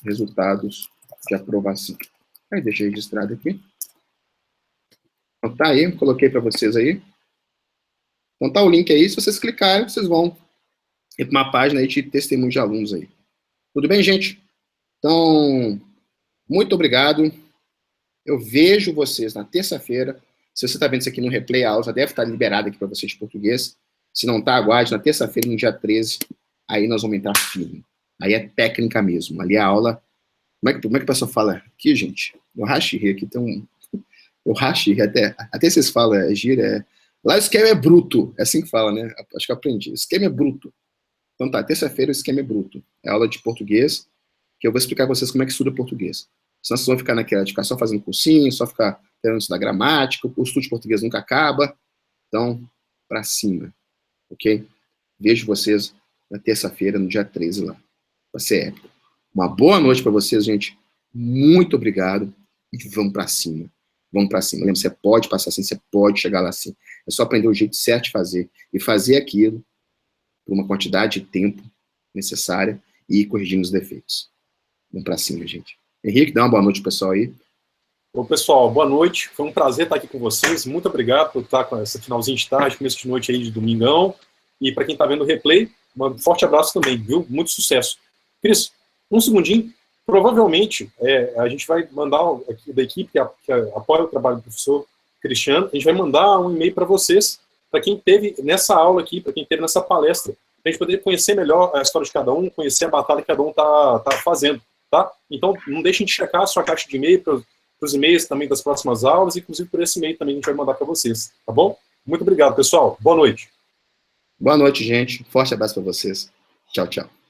resultados de aprovação. Aí, deixa registrado aqui. Então, tá aí, coloquei para vocês aí. Então, tá o link aí, se vocês clicarem, vocês vão ir para uma página aí de testemunho de alunos aí. Tudo bem, gente? Então, muito obrigado. Eu vejo vocês na terça-feira. Se você está vendo isso aqui no replay, a aula já deve estar liberada aqui para vocês de português. Se não está, aguarde. Na terça-feira, no dia 13, aí nós vamos entrar firme. Aí é técnica mesmo. Ali é a aula... Como é que a pessoa fala aqui, gente? Eu racho rir, aqui tem um... Eu racho rir, até vocês falam, gira, lá o esquema é bruto. É assim que fala, né? Acho que eu aprendi. O esquema é bruto. Então tá, terça-feira o esquema é bruto. É aula de português, que eu vou explicar para vocês como é que estuda português. Senão vocês vão ficar naquela de ficar só fazendo cursinho, só ficar tentando estudar gramática, o estudo de português nunca acaba. Então, pra cima, ok? Vejo vocês na terça-feira, no dia 13 lá. Vai ser épico. Uma boa noite para vocês, gente. Muito obrigado. E vamos pra cima. Vamos pra cima. Lembra, você pode passar assim, você pode chegar lá assim. É só aprender o jeito certo de fazer. E fazer aquilo por uma quantidade de tempo necessária e ir corrigindo os defeitos. Vamos pra cima, gente. Henrique, dá uma boa noite pro pessoal aí. Bom, pessoal, boa noite. Foi um prazer estar aqui com vocês. Muito obrigado por estar com essa finalzinho de tarde, começo de noite aí de domingão. E para quem está vendo o replay, um forte abraço também, viu? Muito sucesso. Cris, um segundinho. Provavelmente, a gente vai mandar aqui da equipe que apoia o trabalho do professor Cristiano, a gente vai mandar um e-mail para vocês, para quem teve nessa aula aqui, para quem teve nessa palestra, para a gente poder conhecer melhor a história de cada um, conhecer a batalha que cada um está fazendo, tá? Então, não deixem de checar a sua caixa de e-mail, para os e-mails também das próximas aulas, inclusive por esse e-mail também a gente vai mandar para vocês, tá bom? Muito obrigado, pessoal. Boa noite. Boa noite, gente. Forte abraço para vocês. Tchau, tchau.